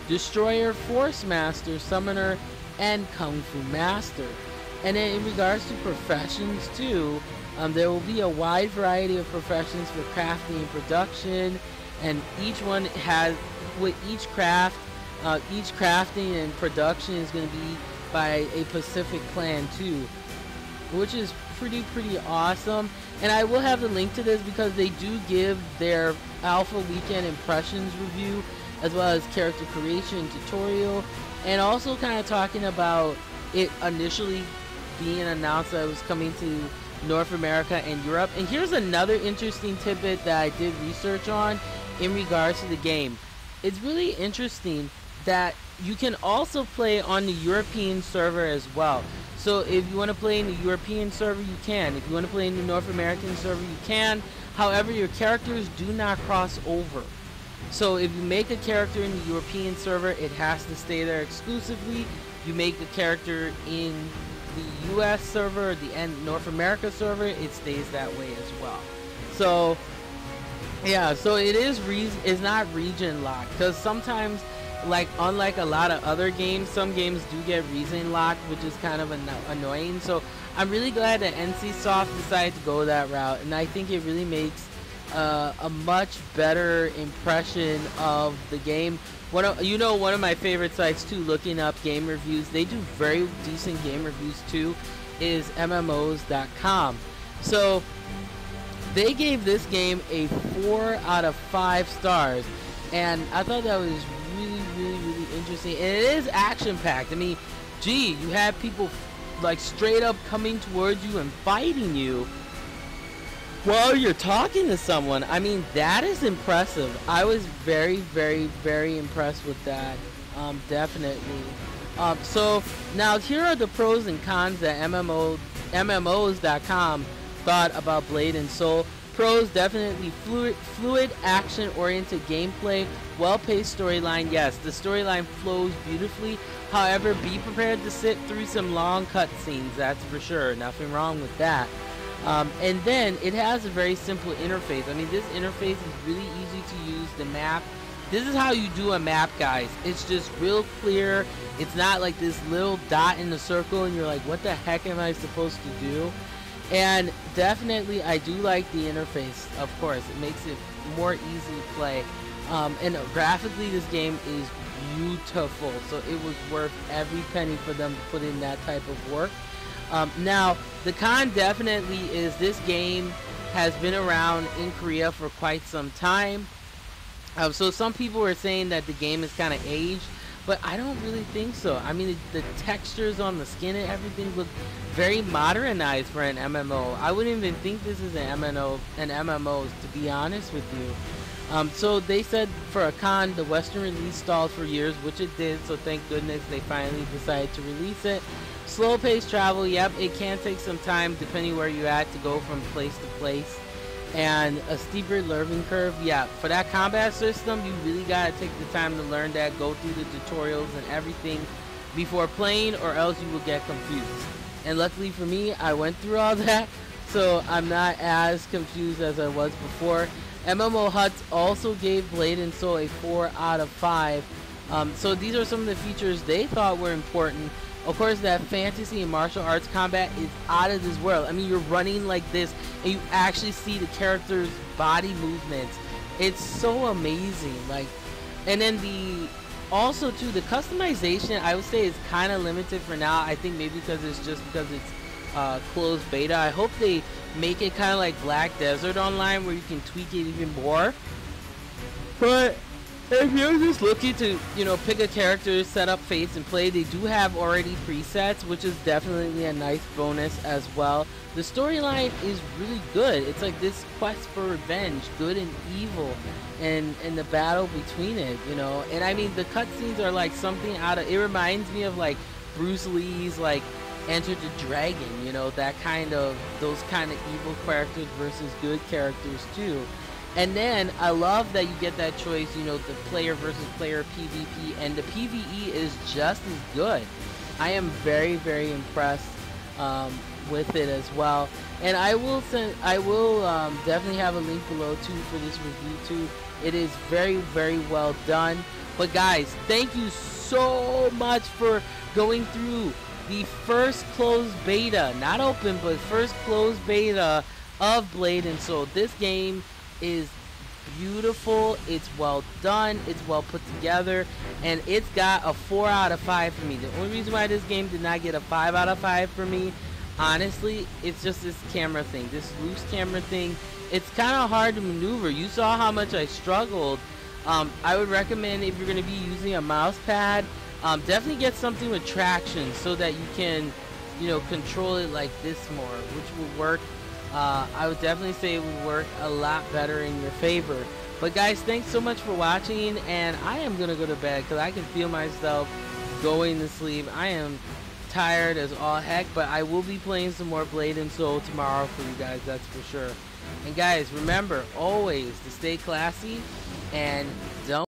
Destroyer, Force Master, Summoner, and Kung Fu Master. And then in regards to professions too, there will be a wide variety of professions for crafting and production, and each one has, with each craft, each crafting and production is going to be by a Pacific clan too, which is pretty awesome. And I will have the link to this because they do give their alpha weekend impressions review, as well as character creation tutorial, and also kind of talking about it initially being announced that it was coming to North America and Europe. And here's another interesting tidbit that I did research on in regards to the game. It's really interesting that you can also play on the European server as well. So if you want to play in the European server, you can. If you want to play in the North American server, you can. However, your characters do not cross over. So if you make a character in the European server, it has to stay there exclusively. You make a character in the US server, the North America server, it stays that way as well. So yeah, so it is it's not region locked, because sometimes, like, unlike a lot of other games, some games do get region locked, which is kind of annoying. So I'm really glad that NCSoft decided to go that route, and I think it really makes a much better impression of the game. One of my favorite sites too, looking up game reviews, they do very decent game reviews too, is MMOs.com. So they gave this game a 4 out of 5 stars, and I thought that was really interesting. And it is action-packed. I mean, gee, you have people like straight up coming towards you and fighting you while you're talking to someone. I mean, that is impressive. I was very impressed with that. Definitely. So now here are the pros and cons that MMOs.com thought about Blade and Soul. Pros, definitely fluid action-oriented gameplay, well-paced storyline. Yes, the storyline flows beautifully. However, be prepared to sit through some long cutscenes, that's for sure. Nothing wrong with that. And then it has a very simple interface. I mean, this interface is really easy to use. The map, this is how you do a map, guys. It's just real clear. It's not like this little dot in the circle and you're like, what the heck am I supposed to do? And definitely I do like the interface, of course. It makes it more easy to play. And graphically this game is beautiful, so it was worth every penny for them to put in that type of work. Now the con definitely is this game has been around in Korea for quite some time. So some people were saying that the game is kind of aged, but I don't really think so. I mean, the textures on the skin and everything look very modernized for an MMO. I wouldn't even think this is an MMO, to be honest with you. So they said for a con, the Western release stalled for years, which it did, so thank goodness they finally decided to release it. Slow-paced travel, yep, it can take some time depending where you're at to go from place to place. And a steeper learning curve, yeah, for that combat system, you really gotta take the time to learn that, go through the tutorials and everything before playing, or else you will get confused. And luckily for me, I went through all that, so I'm not as confused as I was before. MMO Huts also gave Blade and Soul a 4 out of 5. So these are some of the features they thought were important. Of course, that fantasy and martial arts combat is out of this world. I mean, you're running like this, and you actually see the character's body movements. It's so amazing. Like, and then also too, the customization, I would say, is kind of limited for now. I think maybe because it's closed beta. I hope they make it kind of like Black Desert Online, where you can tweak it even more. But if you're just looking to, you know, pick a character, set up face, and play, they do have already presets, which is definitely a nice bonus as well. The storyline is really good. It's like this quest for revenge, good and evil, and the battle between it, you know. And I mean, the cutscenes are like something out of, it reminds me of like Bruce Lee's like Enter the Dragon, you know, that kind of, those kind of evil characters versus good characters too. And then I love that you get that choice, you know, the player versus player PvP, and the PvE is just as good. I am very, very impressed with it as well. And I will definitely have a link below too for this review too. It is very, very well done. But guys, thank you so much for going through the first closed beta, not open, but first closed beta of Blade and Soul. This game is beautiful, it's well done, it's well put together, and it's got a 4 out of 5 for me. The only reason why this game did not get a 5 out of 5 for me, honestly, it's just this camera thing, this loose camera thing. It's kind of hard to maneuver. You saw how much I struggled. I would recommend, if you're going to be using a mouse pad, definitely get something with traction so that you can, you know, control it like this more, which will work. I would definitely say it would work a lot better in your favor. But guys, thanks so much for watching, and I am gonna go to bed because I can feel myself going to sleep. I am tired as all heck, but I will be playing some more Blade and Soul tomorrow for you guys, that's for sure. And guys, remember always to stay classy and don't